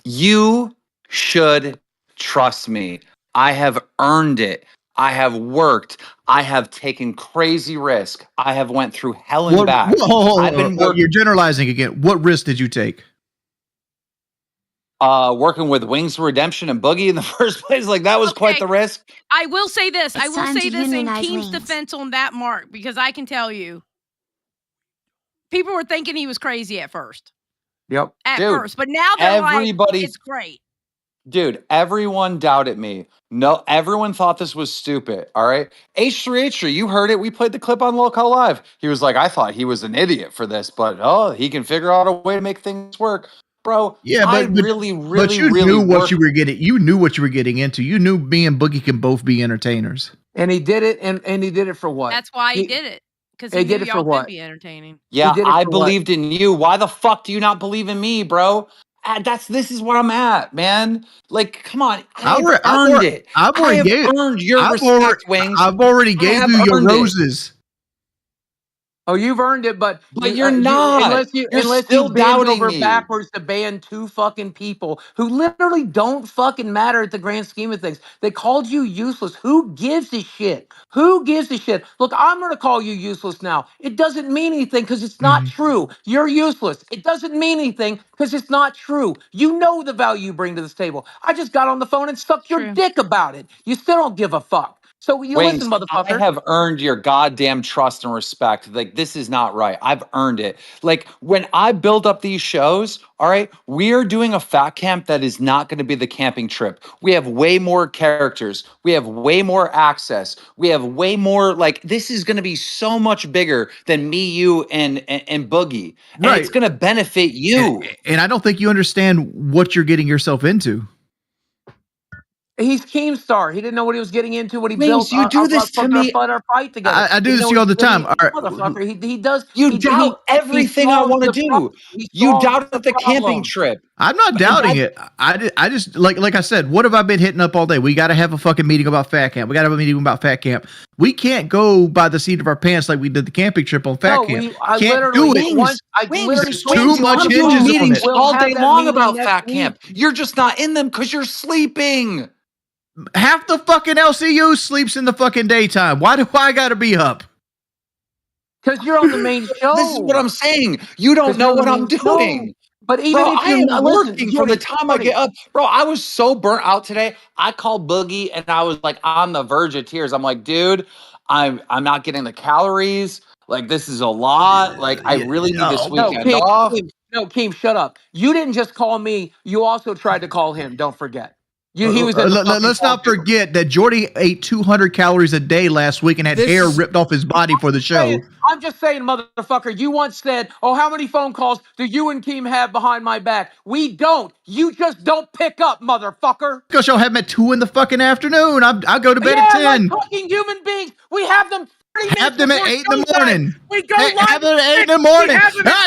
you should trust me. I have earned it. I have worked. I have taken crazy risk. I have went through hell and back. You're generalizing again. What risk did you take? Working with Wings for Redemption and Boogie in the first place, like that was quite the risk. I will say this. in Keem's defense on that, Mark, because I can tell you, people were thinking he was crazy at first. Yep. At first, but now they're like, it's great. Dude, everyone doubted me. No, everyone thought this was stupid. All right. H3, you heard it. We played the clip on Lolcow Live. He was like, I thought he was an idiot for this, but he can figure out a way to make things work. Bro, yeah, but you knew what you were getting. You knew what you were getting into. You knew me and Boogie can both be entertainers. And he did it, and he did it for what? That's why he did it. Because he did it for what? Be entertaining. Yeah, I believed in you. Why the fuck do you not believe in me, bro? This is where I'm at, man. Like, come on, I've earned it. I've already earned your respect, Wings. I've already gave you your roses. Oh, you've earned it, but you're not. Unless you bend over backwards to ban two fucking people who literally don't fucking matter at the grand scheme of things. They called you useless. Who gives a shit? Who gives a shit? Look, I'm going to call you useless now. It doesn't mean anything because it's not true. You're useless. It doesn't mean anything because it's not true. You know the value you bring to this table. I just got on the phone and sucked your dick about it. You still don't give a fuck. So you Wings, listen, motherfucker. I have earned your goddamn trust and respect. Like, this is not right. I've earned it. Like, when I build up these shows, all right, we are doing a fat camp that is not going to be the camping trip. We have way more characters. We have way more access. We have way more, like, this is going to be so much bigger than me, you, and Boogie. And it's going to benefit you. And I don't think you understand what you're getting yourself into. He's Keemstar. He didn't know what he was getting into when he built. You do this to me. Our fight together. I do this to you all the time. Motherfucker. He does. You doubt everything I want to do. You doubted the camping trip. I'm not doubting it. I just like I said. What have I been hitting up all day? We got to have a fucking meeting about Fat Camp. We got to have a meeting about Fat Camp. We can't go by the seat of our pants like we did the camping trip on Fat Camp. Can't do it. There's too much meetings all day long about Fat Camp. You're just not in them because you're sleeping. Half the fucking LCU sleeps in the fucking daytime. Why do I gotta be up? Because you're on the main show. This is what I'm saying. You don't know what I'm doing. But even if I am working from the time I get up. Bro, I was so burnt out today. I called Boogie and I was like on the verge of tears. I'm like, dude, I'm not getting the calories. Like, this is a lot. Like, I really need this weekend off. Keem, shut up. You didn't just call me. You also tried to call him. Don't forget. Let's not forget that Jordy ate 200 calories a day last week and had hair ripped off his body for the show. I'm just saying, motherfucker, you once said, oh, how many phone calls do you and Keem have behind my back? We don't. You just don't pick up, motherfucker. Because y'all have them at 2 in the fucking afternoon. I go to bed at 10. Like fucking human beings. We have them Have them at 8 in the morning. We go Have them at 8 in the morning.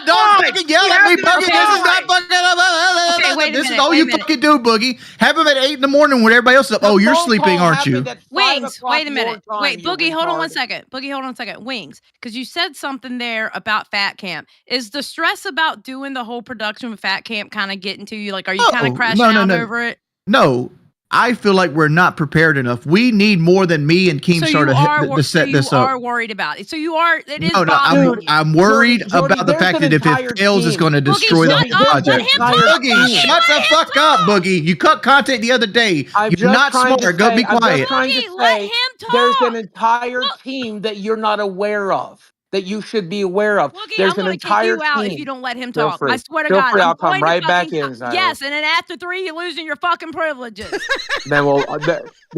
Don't fucking yell at me, Boogie. This is not fucking. This is all you fucking do, Boogie. Have them at 8 in the morning when everybody else is up. Oh, you're sleeping, aren't you? Wings, wait a minute. Wait, Boogie, hold on one second. Boogie, hold on a second. Wings, because you said something there about Fat Camp. Is the stress about doing the whole production of Fat Camp kind of getting to you? Like, are you kind of crashing out over it? No. I feel like we're not prepared enough. We need more than me and Keemstar to set this up. You are worried about it. So you are. It is. I'm worried about the fact that if it fails, it's going to destroy the whole project. Boogie, shut the fuck up, Boogie. You cut content the other day. You're not smart. Go be quiet. Boogie, let him talk. There's an entire team that you're not aware of, that you should be aware of. Boogie, There's I'm an entire kick you out team. if you don't let him talk. Free. I swear to Feel God. free, I'll come right back in. Yes, and then after 3, you're losing your fucking privileges. Then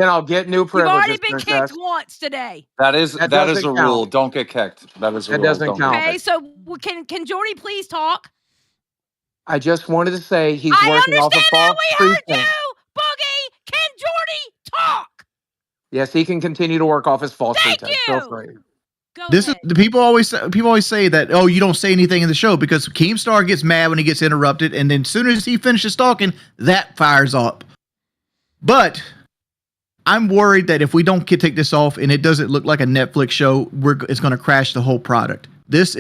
I'll get new privileges. You've already been kicked once today. That is a rule. Don't get kicked. That is a rule. That doesn't count. Okay, so can Jordy please talk? I just wanted to say he's working off a false pretense. We heard you, Boogie. Can Jordy talk? Yes, he can continue to work off his false pretense. Feel free. This is the people always say that, oh, you don't say anything in the show because Keemstar gets mad when he gets interrupted, and then as soon as he finishes talking, that fires up. But I'm worried that if we don't take this off and it doesn't look like a Netflix show, it's going to crash the whole product. This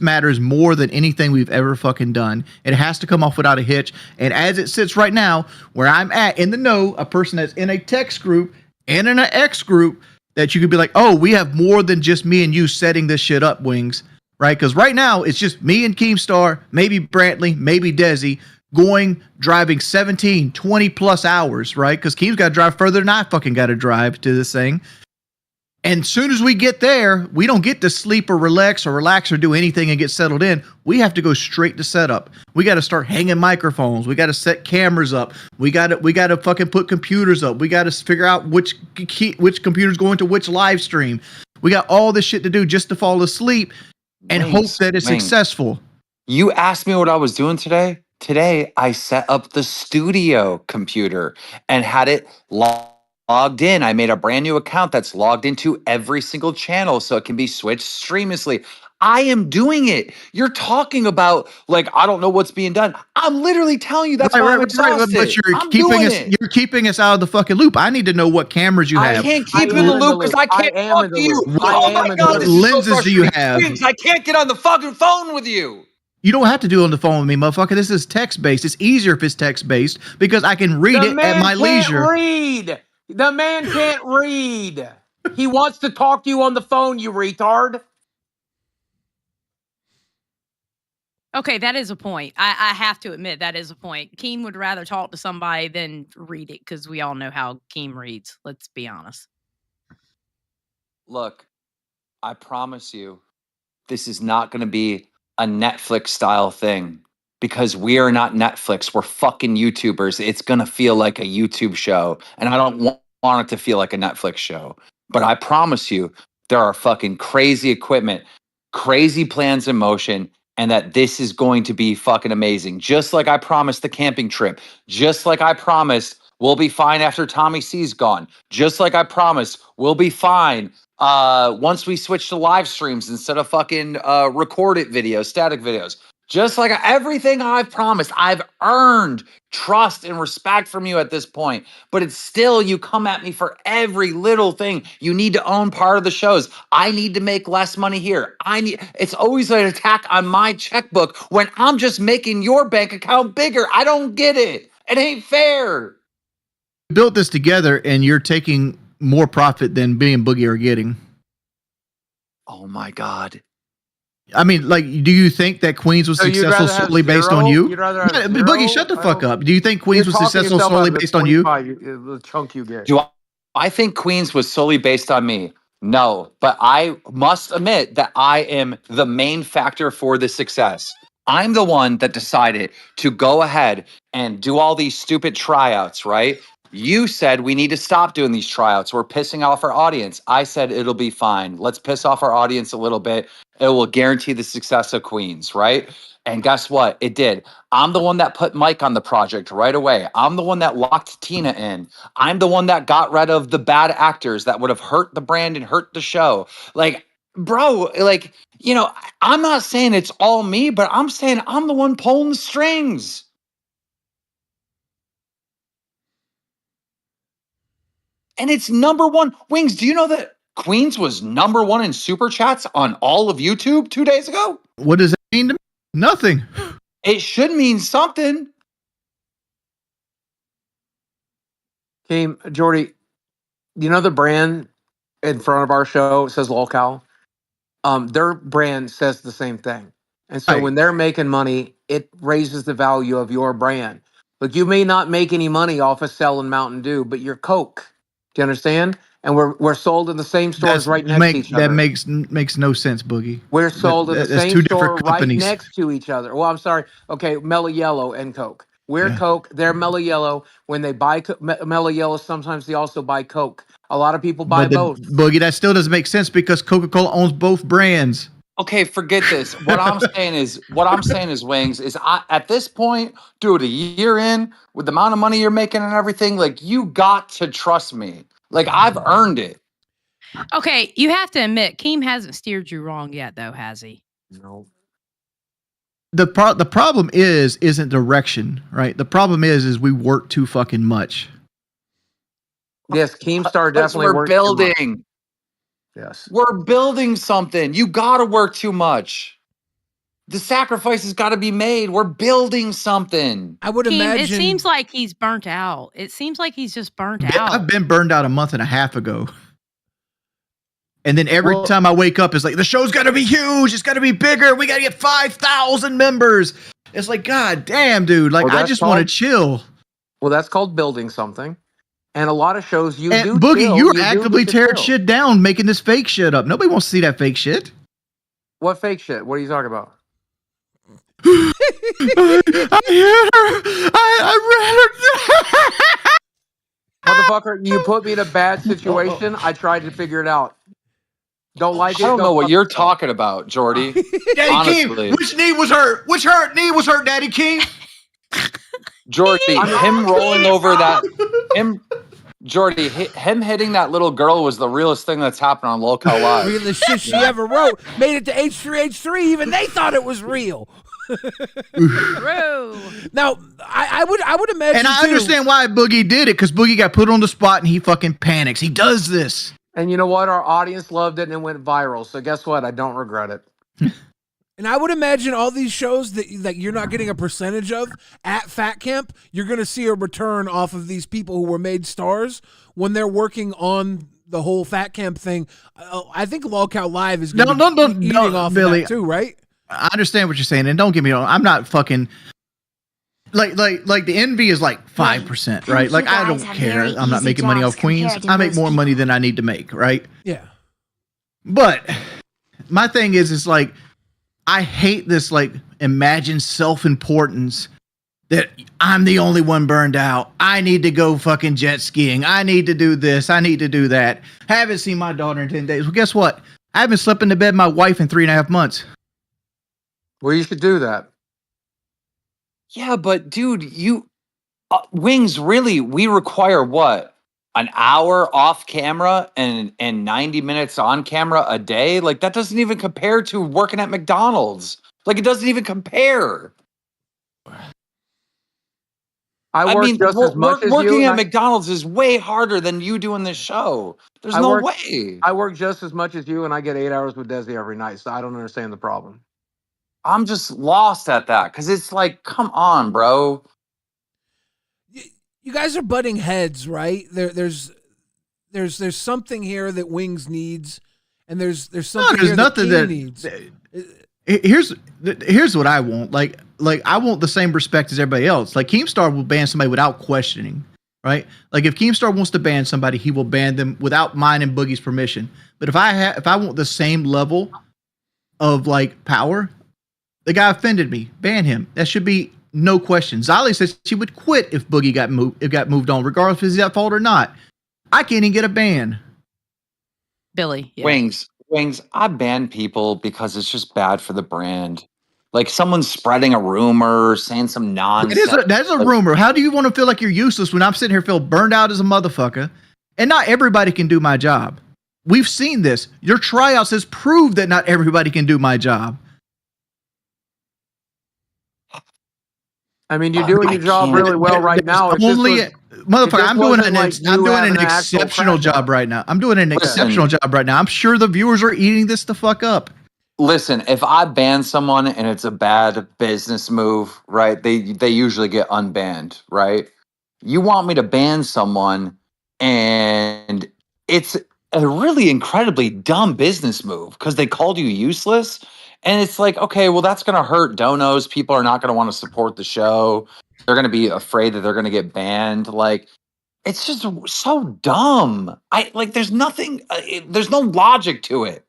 matters more than anything we've ever fucking done. It has to come off without a hitch. And as it sits right now, where I'm at in the know, a person that's in a text group and in an X group, that you could be like, oh, we have more than just me and you setting this shit up, Wings, right? Because right now it's just me and Keemstar, maybe Brantley, maybe Desi, driving 17, 20 plus hours, right? Because Keem's got to drive further than I fucking got to drive to this thing. And soon as we get there, we don't get to sleep or relax or do anything and get settled in. We have to go straight to setup. We got to start hanging microphones. We got to set cameras up. We got to fucking put computers up. We got to figure out which computer's going to which live stream. We got all this shit to do just to fall asleep and hope that it's successful. You asked me what I was doing today. Today, I set up the studio computer and had it logged in. I made a brand new account that's logged into every single channel so it can be switched streamlessly. I am doing it. You're talking about, like, I don't know what's being done. I'm literally telling you that's why I'm exhausted. But you're keeping us out of the fucking loop. I need to know what cameras you have. I can't keep you in the loop because I can't talk to you. Oh my God, what lenses do you have? I can't get on the fucking phone with you. You don't have to do it on the phone with me, motherfucker. This is text-based. It's easier if it's text-based because I can read it at my leisure. The man can't read. He wants to talk to you on the phone, you retard. Okay, that is a point. I have to admit, that is a point. Keem would rather talk to somebody than read it because we all know how Keem reads. Let's be honest. Look, I promise you, this is not going to be a Netflix style thing because we are not Netflix. We're fucking YouTubers. It's going to feel like a YouTube show. And I don't want it to feel like a Netflix show. But I promise you, there are fucking crazy equipment, crazy plans in motion, and that this is going to be fucking amazing. Just like I promised the camping trip. Just like I promised we'll be fine after Tommy C's gone. Just like I promised we'll be fine once we switch to live streams instead of fucking recorded videos, static videos. Just like everything I've promised, I've earned trust and respect from you at this point. But it's still, you come at me for every little thing. You need to own part of the shows. I need to make less money here. It's always an attack on my checkbook when I'm just making your bank account bigger. I don't get it. It ain't fair. We built this together and you're taking more profit than me and Boogie are getting. Oh my God. I mean, like, do you think that Queens was successful solely based on you? Boogie, shut the fuck up. Do you think Queens was successful solely based on you? The chunk you get. Do I think Queens was solely based on me? No, but I must admit that I am the main factor for the success. I'm the one that decided to go ahead and do all these stupid tryouts, right? You said we need to stop doing these tryouts. We're pissing off our audience. I said it'll be fine. Let's piss off our audience a little bit. It will guarantee the success of Queens, right? And guess what? It did. I'm the one that put Mike on the project right away. I'm the one that locked Tina in. I'm the one that got rid of the bad actors that would have hurt the brand and hurt the show. Like, bro, like, you know, I'm not saying it's all me, but I'm saying I'm the one pulling the strings. And it's number one. Wings, do you know that Queens was number one in super chats on all of YouTube 2 days ago? What does that mean to me? Nothing. It should mean something. Keem, Jordy, you know the brand in front of our show says Lolcow? Their brand says the same thing. And so when they're making money, it raises the value of your brand. Look, you may not make any money off of selling Mountain Dew, but you're Coke. Do you understand? And we're sold in the same stores right next to each other. That makes no sense, Boogie. We're sold in the That's same two store different right companies. next to each other. Well, I'm sorry. Okay, Mellow Yellow and Coke. We're Coke. They're Mellow Yellow. When they buy Mellow Yellow, sometimes they also buy Coke. A lot of people buy both. Boogie, that still doesn't make sense because Coca-Cola owns both brands. Okay, forget this. What I'm saying is, Wings, is at this point, dude, a year in, with the amount of money you're making and everything, like, you got to trust me. Like, I've earned it. Okay, you have to admit, Keem hasn't steered you wrong yet, though, has he? No. The problem isn't direction, right? The problem is we work too fucking much. Yes, Keemstar definitely we're works building. Yes. We're building something. You got to work too much. The sacrifice has got to be made. We're building something. I would imagine. It seems like he's burnt out. It seems like he's just burnt out. I've been burned out a month and a half ago. And then every time I wake up, it's like, the show's got to be huge. It's got to be bigger. We got to get 5,000 members. It's like, God damn, dude. Like, I just want to chill. Well, that's called building something. And a lot of shows you do. Boogie, you're actively tearing shit down, making this fake shit up. Nobody wants to see that fake shit. What fake shit? What are you talking about? I hit her. I ran her. Motherfucker, you put me in a bad situation. I tried to figure it out. Don't like it. I don't know what you're talking about, Jordy. Daddy Keem, which knee was hurt? Which knee was hurt, Daddy Keem? Jordy, him rolling over that, Jordy, him hitting that little girl was the realest thing that's happened on Local Live. Realest shit she ever wrote. Made it to H3H3. Even they thought it was real. True. Now, I would imagine. And I understand why Boogie did it, because Boogie got put on the spot and he fucking panics. He does this. And you know what? Our audience loved it and it went viral. So guess what? I don't regret it. And I would imagine all these shows that you're not getting a percentage of at Fat Camp, you're going to see a return off of these people who were made stars when they're working on the whole Fat Camp thing. I think Lolcow Live is going to be eating off Billy, of that too, right? I understand what you're saying, and don't get me wrong. I'm not fucking like the envy is like 5%, right? Like, I don't care. I'm not making money off Queens. I make more money than I need to make, right? Yeah. But my thing is like, I hate this like imagined self-importance that I'm the only one burned out. I need to go fucking jet skiing. I need to do this. I need to do that. Haven't seen my daughter in 10 days. Well, guess what? I haven't slept in the bed with my wife in 3.5 months. Well, you should do that. Yeah, but dude, Wings, really, we require what? An hour off camera and 90 minutes on camera a day? Like, that doesn't even compare to working at McDonald's. Like, it doesn't even compare. I mean, just as much as working you, at McDonald's is way harder than you doing this show. There's no way. I work just as much as you, and I get 8 hours with Desi every night, so I don't understand the problem. I'm just lost at that because it's like, come on, bro. You guys are butting heads, right? There's something here that Wings needs, and there's something here nothing that Keem needs. Here's what I want. Like I want the same respect as everybody else. Like, Keemstar will ban somebody without questioning, right? Like, if Keemstar wants to ban somebody, he will ban them without mine and Boogie's permission. But if I want the same level of like power, the guy offended me, ban him. That should be no question. Xylee said she would quit if Boogie got moved on, regardless if it's at fault or not. I can't even get a ban. Billy, yeah. Wings, I ban people because it's just bad for the brand. Like someone's spreading a rumor, saying some nonsense. That's a rumor. How do you want to feel like you're useless when I'm sitting here feeling burned out as a motherfucker? And not everybody can do my job. We've seen this. Your tryouts has proved that not everybody can do my job. I mean, you're doing your job really well right now. Motherfucker, I'm doing an exceptional job right now. I'm doing an exceptional job right now. I'm sure the viewers are eating this the fuck up. Listen, if I ban someone and it's a bad business move, right? They usually get unbanned, right? You want me to ban someone and it's a really incredibly dumb business move because they called you useless. And it's like, okay, well, that's going to hurt donos. People are not going to want to support the show. They're going to be afraid that they're going to get banned. Like, it's just so dumb. There's nothing, there's no logic to it.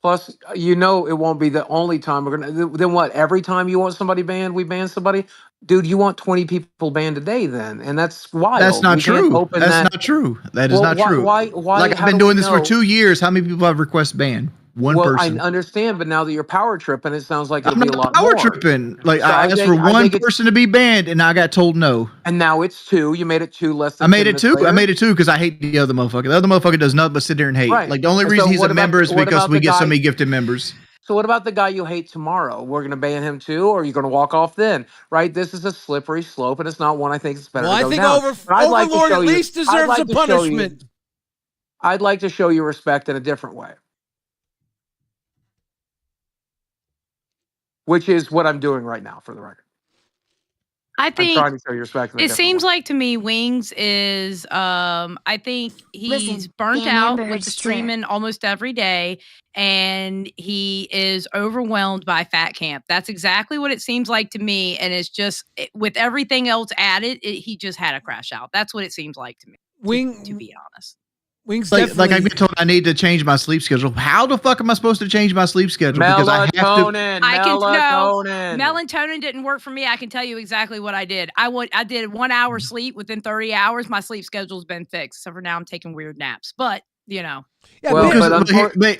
Plus, it won't be the only time we're going to, then what? Every time you want somebody banned, we ban somebody? Dude, you want 20 people banned a day then. And that's wild. That's not true. That's not true. That is not true. Why? Like, I've been doing this for 2 years. How many people have request ban? One person. I understand, but now that you're power tripping, it sounds like it'll I'm be a lot power more. tripping. Like, so I asked for one person to be banned, and I got told no. And now it's 2. You made it 2 less than I made it 2. I made it 2 because I hate the other motherfucker. The other motherfucker does nothing but sit there and hate. Right. Like, the only reason he's a member is because we get so many gifted members. So what about the guy you hate tomorrow? We're going to ban him too, or are you going to walk off then? Right? This is a slippery slope, and it's not one I think it's better to go down. Overlord at least deserves a punishment. I'd like to show you respect in a different way. Which is what I'm doing right now, for the record. I think I'm trying to show you respect. It seems like to me, Wings is. I think he's burnt out with the streaming almost every day, and he is overwhelmed by fat camp. That's exactly what it seems like to me, and it's just with everything else added, he just had a crash out. That's what it seems like to me. To be honest. Wings like I've been told I need to change my sleep schedule. How the fuck am I supposed to change my sleep schedule? Because I have to. Melatonin didn't work for me. I can tell you exactly what I did. I did 1 hour sleep within 30 hours. My sleep schedule's been fixed. So for now, I'm taking weird naps. But Yeah, but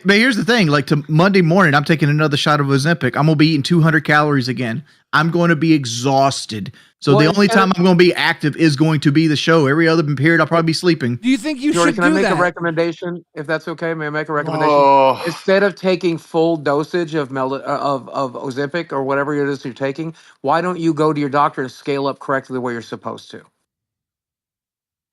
here's the thing. Like, to Monday morning, I'm taking another shot of Ozempic. I'm gonna be eating 200 calories again. I'm going to be exhausted. So the only time I'm going to be active is going to be the show. Every other period, I'll probably be sleeping. Do you think you Jordy, should can do I make that? a recommendation? If that's okay, may I make a recommendation? Instead of taking full dosage of Ozempic or whatever it is you're taking, why don't you go to your doctor and scale up correctly the way you're supposed to?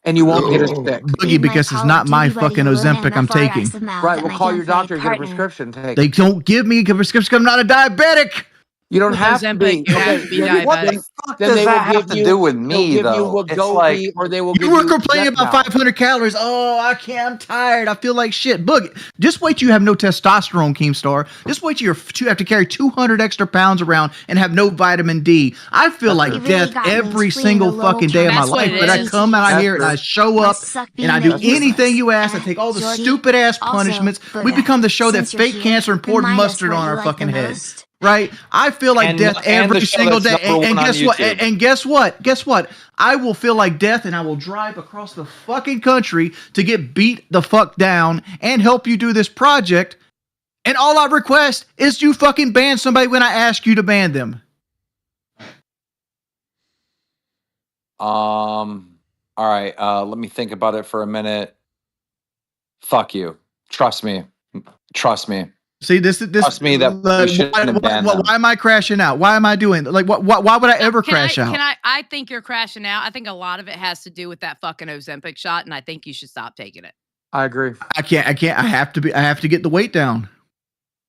And you won't get as sick. Boogie, because it's not my fucking Ozempic I'm taking. Right, well, call your doctor and get a prescription. They don't give me a prescription. I'm not a diabetic. You don't have to be. You have to be diabetic. What the fuck does that have to do with me, though? It's like, or they will you were complaining about 500 calories. Oh, I can't. I'm tired. I feel like shit. Boogie, just wait till you have no testosterone, Keemstar. Just wait till you have to carry 200 extra pounds around and have no vitamin D. I feel like death every single fucking day of my life. But I come out here and I show up and I do anything you ask. I take all the stupid ass punishments. We become the show that fake cancer and poured mustard on our fucking heads. Right? I feel like death every single day. And guess what? And guess what? Guess what? I will feel like death, and I will drive across the fucking country to get beat the fuck down and help you do this project. And all I request is you fucking ban somebody when I ask you to ban them. All right. Let me think about it for a minute. Fuck you. Trust me. Trust me. See, this. Trust me that we shouldn't have banned them. Why am I crashing out? Why am I doing like why would I ever crash out? I think you're crashing out. I think a lot of it has to do with that fucking Ozempic shot, and I think you should stop taking it. I agree. I can't. I have to get the weight down.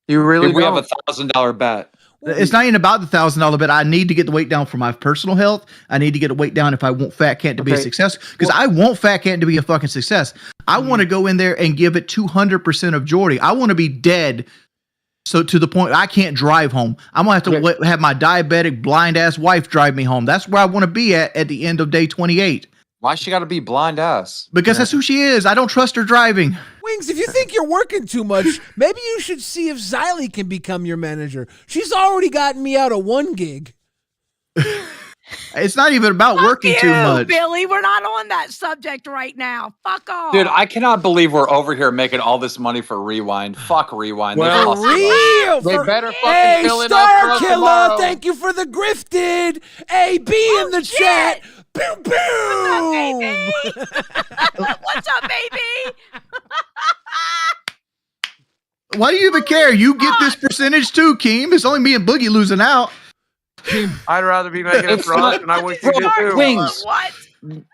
You really? We have $1,000 bet. It's not even about the $1,000 bet. I need to get the weight down for my personal health. I need to get the weight down if I want Fat Cat to be a success. Because I want Fat Cat to be a fucking success. I want to go in there and give it 200% of Jordy. I want to be dead. So to the point I can't drive home. I'm gonna have to have my diabetic blind ass wife drive me home. That's where I want to be at the end of day 28. Why she got to be blind ass? Because that's who she is. I don't trust her driving. Wings, if you think you're working too much, maybe you should see if Xylee can become your manager. She's already gotten me out of one gig. It's not even about Fuck working too much. Billy, we're not on that subject right now. Fuck off. Dude, I cannot believe we're over here making all this money for Rewind. Fuck Rewind. Well, For real. They better fucking Hey, fill it up for Star us Killer, tomorrow. thank you for the grifted. AB in the chat. Boom, boom. What's up, baby? Why do you even care? You get this percentage too, Keem. It's only me and Boogie losing out. I'd rather be making it for us, and I wish you did too. Wings. What?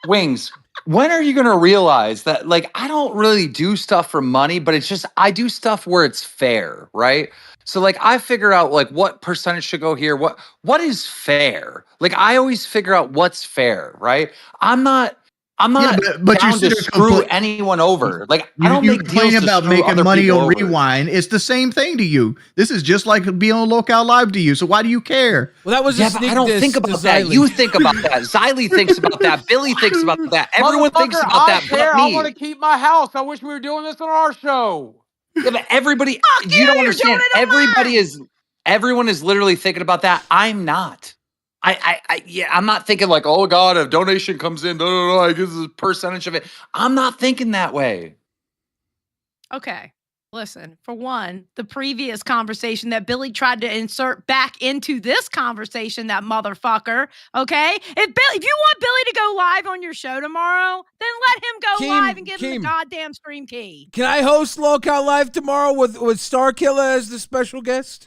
Wings. When are you going to realize that, like, I don't really do stuff for money, but it's just I do stuff where it's fair, right? So, like, I figure out, like, what percentage should go here. What is fair? Like, I always figure out what's fair, right? I'm not but down you to screw anyone over. Like, I don't you make deals complain to about screw making other money people on over. Rewind. It's the same thing to you. This is just like being on Lockout Live to you. So why do you care? Well, that was a Yeah, but sneak I don't diss think to about that. Xylee. You think about that. Xylee thinks about that. Billy thinks about that. Everyone thinks Motherfucker, about that I but care. I me. want to keep my house. I wish we were doing this on our show. Yeah, but everybody, Fuck you don't you're understand. doing it on Everyone is literally thinking about that. I'm not. I'm not thinking like, oh God, if donation comes in, I guess a percentage of it. I'm not thinking that way. Okay. Listen, for one, the previous conversation that Billy tried to insert back into this conversation, that motherfucker, okay? If you want Billy to go live on your show tomorrow, then let him go live and give him the goddamn stream key. Can I host Lockout Live tomorrow with Star Killer as the special guest?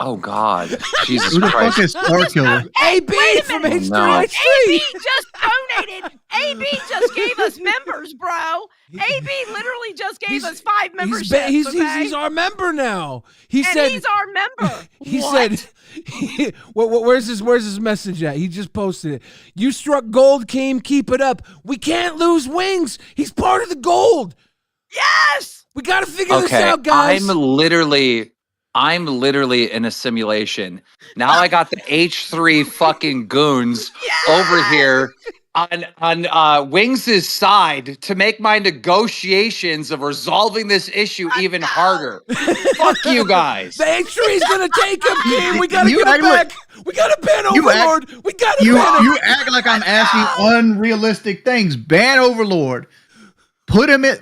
Oh God, Jesus Who the Christ! fuck is Star Killer? AB from H3H3. no. AB just donated. AB just gave us members, bro. AB literally just gave us 5 memberships. He's our member now. He's our member. He What? said, where's his message at? He just posted it. You struck gold, Keem. Keep it up. We can't lose Wings. He's part of the gold. Yes. We got to figure this out, guys. I'm literally in a simulation. Now I got the H3 fucking goons over here on Wings' side to make my negotiations of resolving this issue even harder. Fuck you guys. The H3 is gonna take him, Keem. We gotta get him back. We gotta ban You Overlord. We gotta ban him. You act like I'm asking unrealistic things. Ban Overlord. Put him in.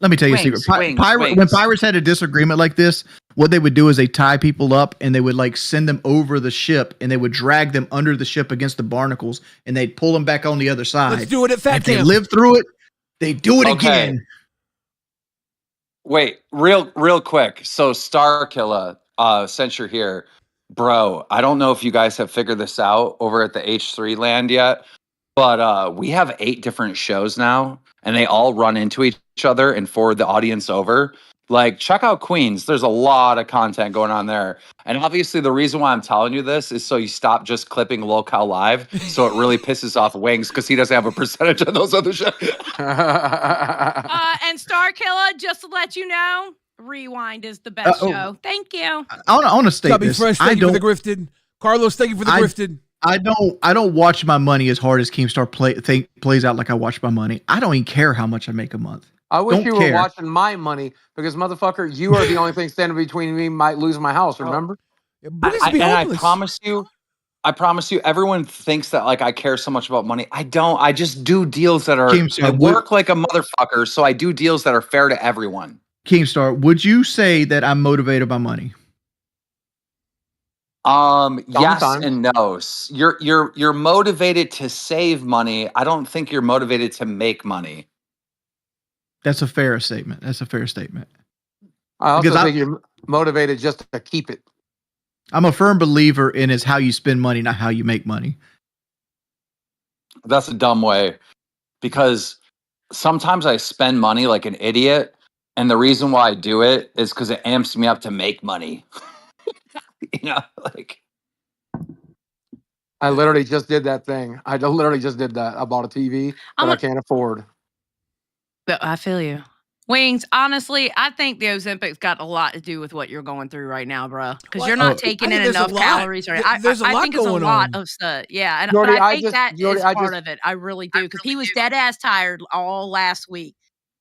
Let me tell you a secret. When pirates had a disagreement like this, what they would do is they tie people up and they would like send them over the ship and they would drag them under the ship against the barnacles and they'd pull them back on the other side. Let's do it at Fat If they Camp. live through it, they do it again. Wait, real quick. So Star Killer, since you're here, bro, I don't know if you guys have figured this out over at the H3 land yet, but we have 8 different shows now. And they all run into each other and forward the audience over. Like, check out Queens. There's a lot of content going on there. And obviously, the reason why I'm telling you this is so you stop just clipping Locale Live. So it really pisses off Wings because he doesn't have a percentage of those other shows. And Star Killer, just to let you know, Rewind is the best show. Thank you. I want to state Chubby this. Fresh, thank you for the grifted. Carlos, thank you for the grifted. I don't watch my money as hard as Keemstar plays out like I watch my money. I don't even care how much I make a month. I wish you were watching my money because, motherfucker, you are the only thing standing between me and might lose my house, remember? I promise you, everyone thinks that like I care so much about money. I don't. I just do deals that are I work like a motherfucker, so I do deals that are fair to everyone. Keemstar, would you say that I'm motivated by money? Yes and no. You're motivated to save money. I don't think you're motivated to make money. That's a fair statement. I also think you're motivated just to keep it. I'm a firm believer in is how you spend money, not how you make money. That's a dumb way because sometimes I spend money like an idiot, and the reason why I do it is because it amps me up to make money. You know, like I literally just did that thing. I literally just did that. I bought a TV that I can't afford. I feel you. Wings, honestly, I think the Ozempic's got a lot to do with what you're going through right now, bro. Because you're not taking in enough calories. Right? I think it's a lot of stuff. Yeah, and Jordy, but I think that is part of it. I really do. Because he was dead ass tired all last week.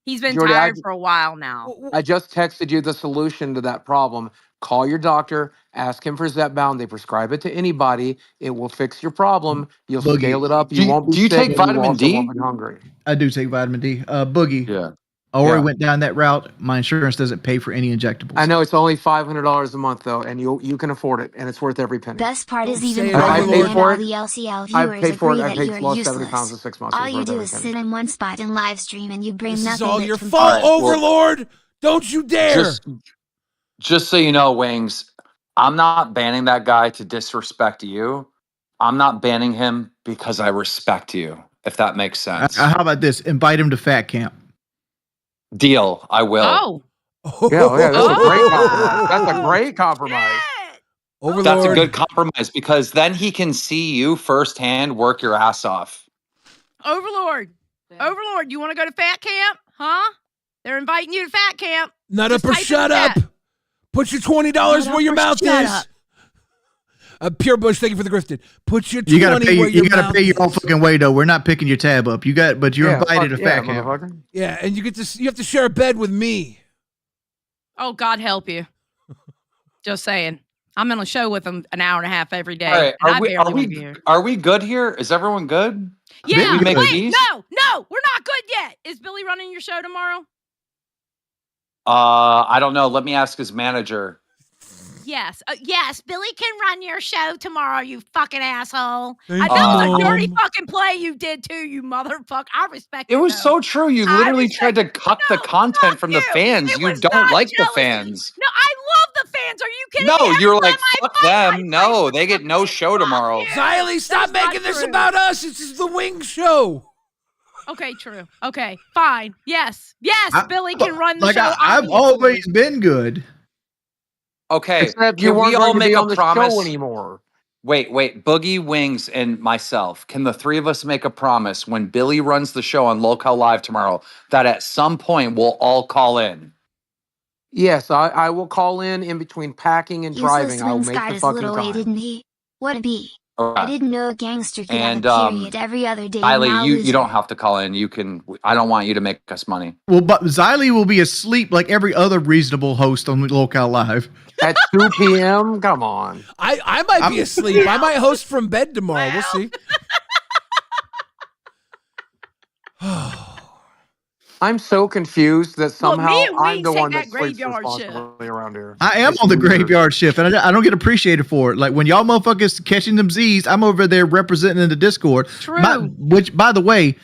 He's been tired for a while now. I just texted you the solution to that problem. Call your doctor, ask him for Zepbound. They prescribe it to anybody. It will fix your problem. You'll Boogie. scale it up. You won't be Do you sick, take and you vitamin also won't D? be hungry. I do take vitamin D. Boogie. Yeah. I already Yeah. went down that route. My insurance doesn't pay for any injectables. I know it's only $500 a month though, and you can afford it, and it's worth every penny. Best part is Don't say even it, Brian I Overlord. paid and for all it. the LCL I viewers paid for it. agree I that paid you're lost 70 pounds in useless. 6 months. All It's you worth do every is penny. sit in one spot and live stream, and you bring This is nothing all but your complaints. fault, All right, well- Overlord. Don't you dare. Just so you know, Wings, I'm not banning that guy to disrespect you. I'm not banning him because I respect you, if that makes sense. How about this? Invite him to Fat Camp. Deal. I will. Oh. Yeah, that's a great Oh. compromise. That's a great compromise. Shit. Overlord. That's a good compromise because then he can see you firsthand work your ass off. Overlord. Overlord, you want to go to Fat Camp? Huh? They're inviting you to Fat Camp. Nut Just up or type in shut the up. chat. Put your $20 Nut where up your or mouth shut is. up. Pure Bush, thank you for the grifted. Put your 20 You gotta pay. where your You gotta mouth pay your own is. fucking way though. We're not picking your tab up. But you're invited to Fat Camp. motherfucker. Yeah, and you have to share a bed with me. Oh, God help you. Just saying. I'm on a show with them an hour and a half every day. All right, and I barely want to be here. are we good here? Is everyone good? Yeah, we make wait, these? no, we're not good yet. Is Billy running your show tomorrow? I don't know. Let me ask his manager. Yes, Billy can run your show tomorrow, you fucking asshole. Thank I you, know it's a Mom. dirty fucking play you did too, you motherfucker. I respect It was though. so true. You I literally tried to cut the No, content fuck from the you. fans. It You was don't not like the jealousy. fans. No, I love the fans. Are you kidding me? No, you're Every like, time I fuck fight, I them. No, they get no show tomorrow. you. Xylee, stop That is not making this true. about us. This is the Wing Show. Okay, true. Okay, fine. Yes, Billy can run the Like show. I've obviously. always been good. Okay, Except you can we weren't all going to make be a on the promise? show anymore. Wait. Boogie, Wings, and myself. Can the three of us make a promise when Billy runs the show on Local Live tomorrow that at some point we'll all call in? Yes, I will call in between packing and driving. Useless I'll Wings make got the his fucking little way, time. didn't he? What a bee. Okay. I didn't know a gangster could And, have a period every other day. Xylee, Now you loser. don't have to call in. You can. I don't want you to make us money. Well, but Xylee will be asleep like every other reasonable host on Local Live. At 2 p.m.? Come on. I might be asleep. I might host from bed tomorrow. We'll see. I'm so confused that Well, somehow me and I'm the Wings take one that that sleeps graveyard responsibly around here. I am It's on the weird. graveyard shift, and I don't get appreciated for it. Like when y'all motherfuckers catching them Z's, I'm over there representing in the Discord. True. Which, by the way,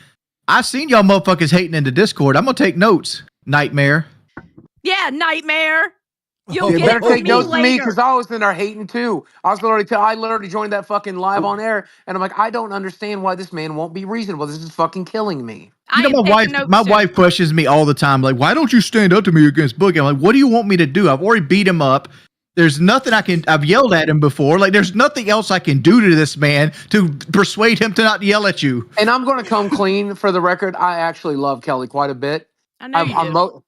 I seen y'all motherfuckers hating in the Discord. I'm gonna take notes. Nightmare. Yeah, Nightmare. You'll You get better it from take me notes to me later. because I was in there hating too. I literally joined that fucking live on air, and I'm like, I don't understand why this man won't be reasonable. This is fucking killing me. I You know, am taking notes my too. wife questions me all the time, like, why don't you stand up to me against Boogie? I'm like, what do you want me to do? I've already beat him up. There's nothing I've yelled at him before. Like, there's nothing else I can do to this man to persuade him to not yell at you. And I'm going to come clean for the record. I actually love Kelly quite a bit. I know you do.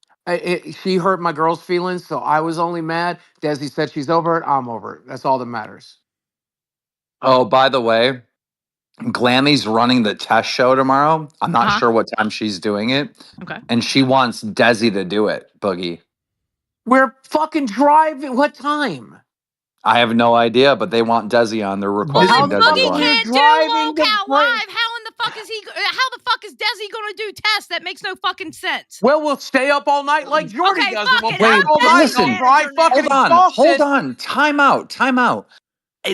She hurt my girl's feelings, so I was only mad. Desi said she's over it. I'm over it. That's all that matters. Oh, by the way, Glammy's running the test show tomorrow. I'm not sure what time she's doing it. Okay. And she wants Desi to do it, Boogie. We're fucking driving. What time? I have no idea, but they want Desi on. They're requesting How Dude, the fuck Desi Boogie are on. you can't do driving to Local break- Live. How the fuck is Desi gonna do tests? That makes no fucking sense. Well, we'll stay up all night like Jordy Okay, does. fuck And it. we'll I'm play all Desi's night. listen, I'll drive manager fucking now. exhausted. Hold on. Time out.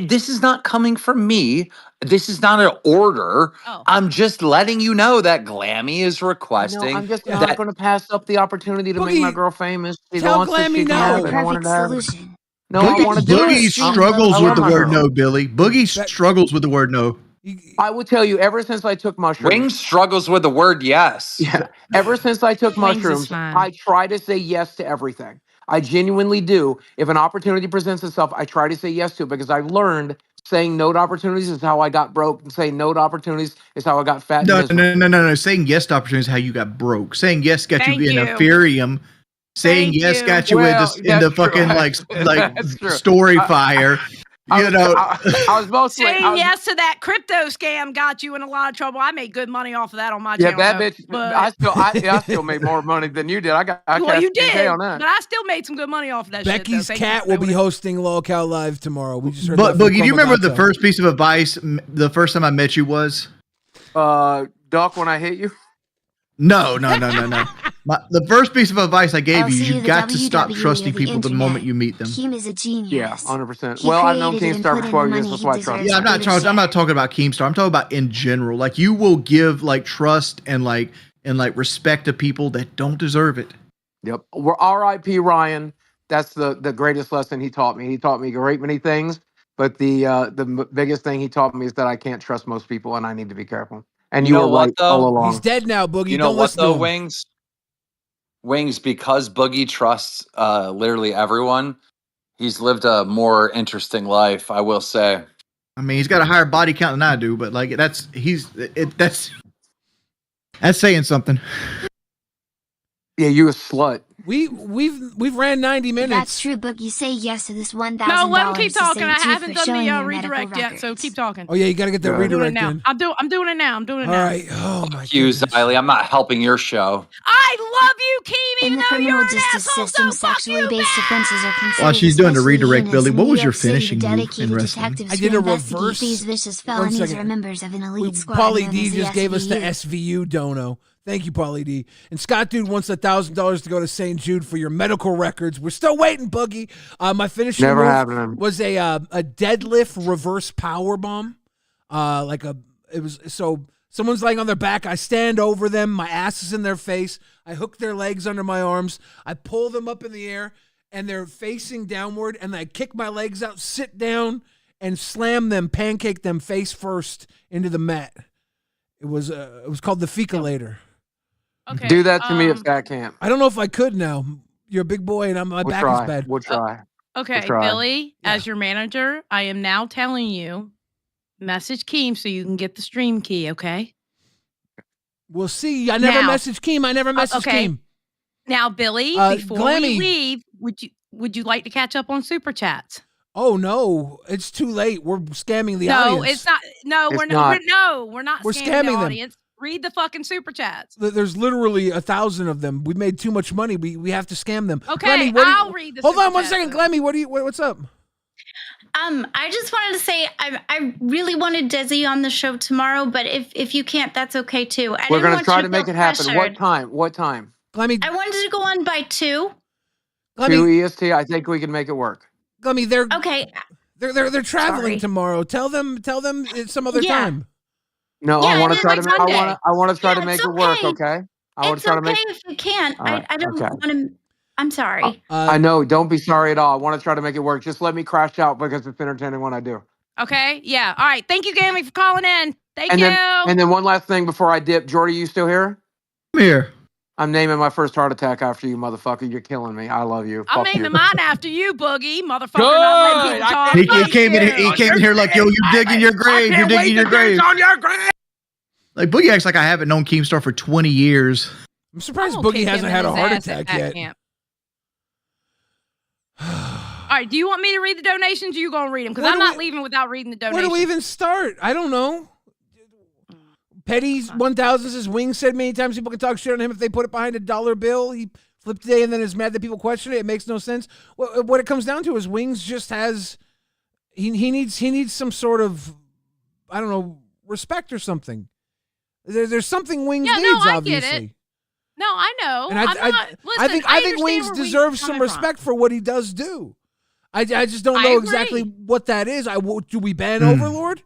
This is not coming from me. This is not an order. Oh. I'm just letting you know that Glammy is No, requesting I'm just that. not going to pass up the opportunity to make my Boogie, girl famous. She tell wants it, Glammy she can no. have The it. I want perfect to have it. solution. No, I want to do Boogie it. struggles I with love the my word girl. no, Billy. Boogie struggles with the word no. I will tell you, ever since I took mushrooms, Wings struggles with the word yes. yeah, ever since I took Wings is mushrooms, fine. I try to say yes to everything. I genuinely do. If an opportunity presents itself, I try to say yes to it because I've learned saying no to opportunities is how I got broke, and saying no to opportunities is how I got fat and No. miserable. Saying yes to opportunities is how you got broke. Saying yes got Thank you in you. Ethereum. Saying Thank yes you. got you Well, in the that's true, fucking like actually. That's true. story fire. I was mostly saying yes to that crypto scam got you in a lot of trouble. I made good money off of that on my channel. Yeah, that bitch. But I still made more money than you did. I well, you did, on that. but I still made some good money off of that. Becky's shit, cat will be hosting Lolcow Live tomorrow. We just heard But that Boogie, do you remember the first piece of advice the first time I met you was? Duck when I hit you. No. The first piece of advice I gave you got to stop trusting people the moment you meet them. Keem is a genius. Yeah, 100%. Well, I've known Keemstar for 12 years, that's why I trust him. Yeah, I'm not talking about Keemstar. I'm talking about in general. Like, you will give like trust and respect to people that don't deserve it. Yep. We're R.I.P. Ryan. That's the greatest lesson he taught me. He taught me a great many things, but the biggest thing he taught me is that I can't trust most people and I need to be careful. And you were right all along. He's dead now, Boogie. You know don't what listen to though, him. Wings, because Boogie trusts literally everyone, he's lived a more interesting life, I will say. I mean, he's got a higher body count than I do, but like that's saying something. Yeah, you a slut. We've ran 90 minutes. That's true, Boogie. Say yes to this $1,000. No, let him keep talking. I haven't done the redirect redirect yet, so keep talking. Oh yeah, you got to get that redirect in. I'm doing it now. All right. Oh my. You, Xylee, I'm not helping your show. I love you, Keem. In the criminal justice system, sexually based offenses are considered. While she's doing the redirect, Billy, what was your finishing finishing move in wrestling? I did a reverse. These vicious felonies are members of an elite squad. Paulie D just gave us the SVU dono. Thank you, Paulie D. And Scott Dude wants $1,000 to go to St. Jude for your medical records. We're still waiting, Boogie. My finishing move was a deadlift reverse power bomb. Someone's laying on their back. I stand over them. My ass is in their face. I hook their legs under my arms. I pull them up in the air, and they're facing downward. And I kick my legs out, sit down, and slam them, pancake them face first into the mat. It was called the fecalator. Okay. Do that to me at Fat Camp. I don't know if I could now. You're a big boy, and my back is bad. We'll try. Okay, Billy, as your manager, I am now telling you, message Keem so you can get the stream key, okay? We'll see. I never messaged Keem. Keem. Now, Billy, before we leave, would you like to catch up on Super Chats? Oh no, it's too late. We're scamming the audience. No, it's not. No, we're not. We're scamming the audience. Them. Read the fucking Super Chats. There's literally 1,000 of them. We made too much money. We have to scam them. Okay, Glemmy, I'll read the Hold Super on one Chats, second, Glemmy. What's up? I just wanted to say I really wanted Desi on the show tomorrow, but if you can't, that's okay too. We're gonna try to make it happen. What time? Glemmy, I wanted to go on by 2. 2 EST. I think we can make it work. Glemmy, they're okay. They're traveling tomorrow. Tell them it's some other time. No, I want to try to. I want to try to make it work. Okay. I want to try to make. If you can't, I don't want to. I'm sorry. I know. Don't be sorry at all. I want to try to make it work. Just let me crash out because it's entertaining when I do. Okay. Yeah. All right. Thank you, Gammy, for calling in. Thank you. And then one last thing before I dip. Jordy, you still here? I'm here. I'm naming my first heart attack after you, motherfucker. You're killing me. I love you. I'm naming mine after you, Boogie, motherfucker. He came in here like, yo, you're digging your grave. You're digging your grave. On your grave. Like, Boogie acts like I haven't known Keemstar for 20 years. I'm surprised Boogie hasn't had a heart attack yet. All right, do you want me to read the donations or you going to read them? Because I'm not leaving without reading the donations. Where do we even start? I don't know. Petty's 1000 says Wings said many times people can talk shit on him if they put it behind a dollar bill. He flipped today and then is mad that people question it. It makes no sense. What it comes down to is Wings just has he needs some sort of, I don't know, respect or something. There's something Wings needs, obviously. Get it. No, I know. And I think Wings deserves some respect for what he does do. I just don't know exactly what that is. Do we ban Overlord?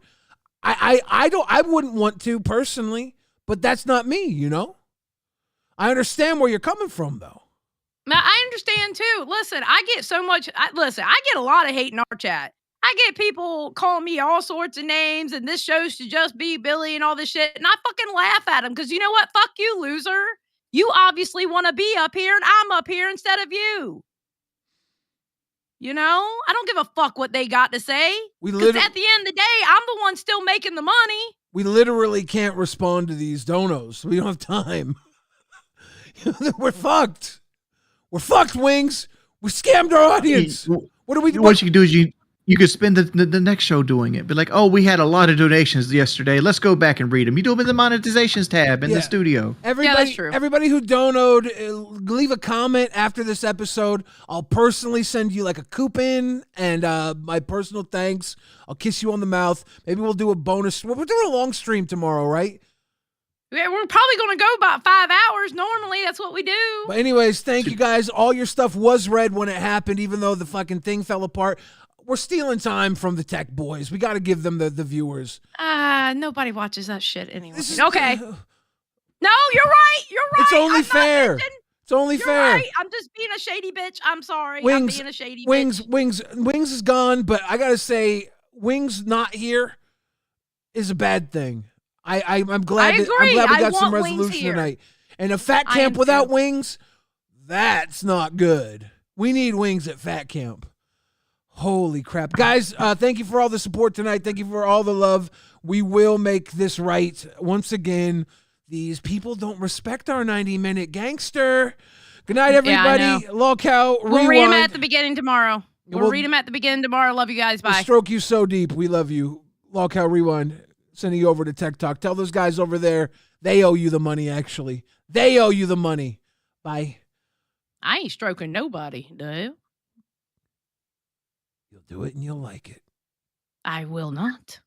I wouldn't want to personally, but that's not me, you know? I understand where you're coming from, though. I understand, too. Listen, I get so much. I get a lot of hate in our chat. I get people calling me all sorts of names, and this show should just be Billy and all this shit, and I fucking laugh at them, because you know what? Fuck you, loser. You obviously want to be up here, and I'm up here instead of you. You know? I don't give a fuck what they got to say. Because at the end of the day, I'm the one still making the money. We literally can't respond to these donos. We don't have time. We're fucked. We're fucked, Wings. We scammed our audience. What you can do is you You could spend the next show doing it. Be like, oh, we had a lot of donations yesterday. Let's go back and read them. You do them in the monetizations tab in the studio. Everybody, everybody who donated, leave a comment after this episode. I'll personally send you like a coupon and my personal thanks. I'll kiss you on the mouth. Maybe we'll do a bonus. We're doing a long stream tomorrow, right? Yeah, we're probably going to go about 5 hours. Normally, that's what we do. But anyways, thank you guys. All your stuff was read when it happened, even though the fucking thing fell apart. We're stealing time from the tech boys. We got to give them the viewers. Nobody watches that shit anyway. Okay. No, you're right. You're right. It's only fair. It's only fair. Right. I'm just being a shady bitch. I'm sorry. Wings, I'm being a shady Wings, bitch. Wings is gone, but I got to say, Wings not here is a bad thing. I'm glad. I agree. I'm glad we got I some want resolution Wings here. tonight. And a fat camp without Wings, that's not good. We need Wings at fat camp. Holy crap. Guys, thank you for all the support tonight. Thank you for all the love. We will make this right. Once again, these people don't respect our 90-minute gangster. Good night, everybody. Yeah, LolcowRewind. We'll read them at the beginning tomorrow. We'll read them at the beginning tomorrow. Love you guys. Bye. We'll stroke you so deep. We love you. LolcowRewind. Sending you over to Tech Talk. Tell those guys over there, they owe you the money, actually. They owe you the money. Bye. I ain't stroking nobody, do you? You'll do it and you'll like it. I will not.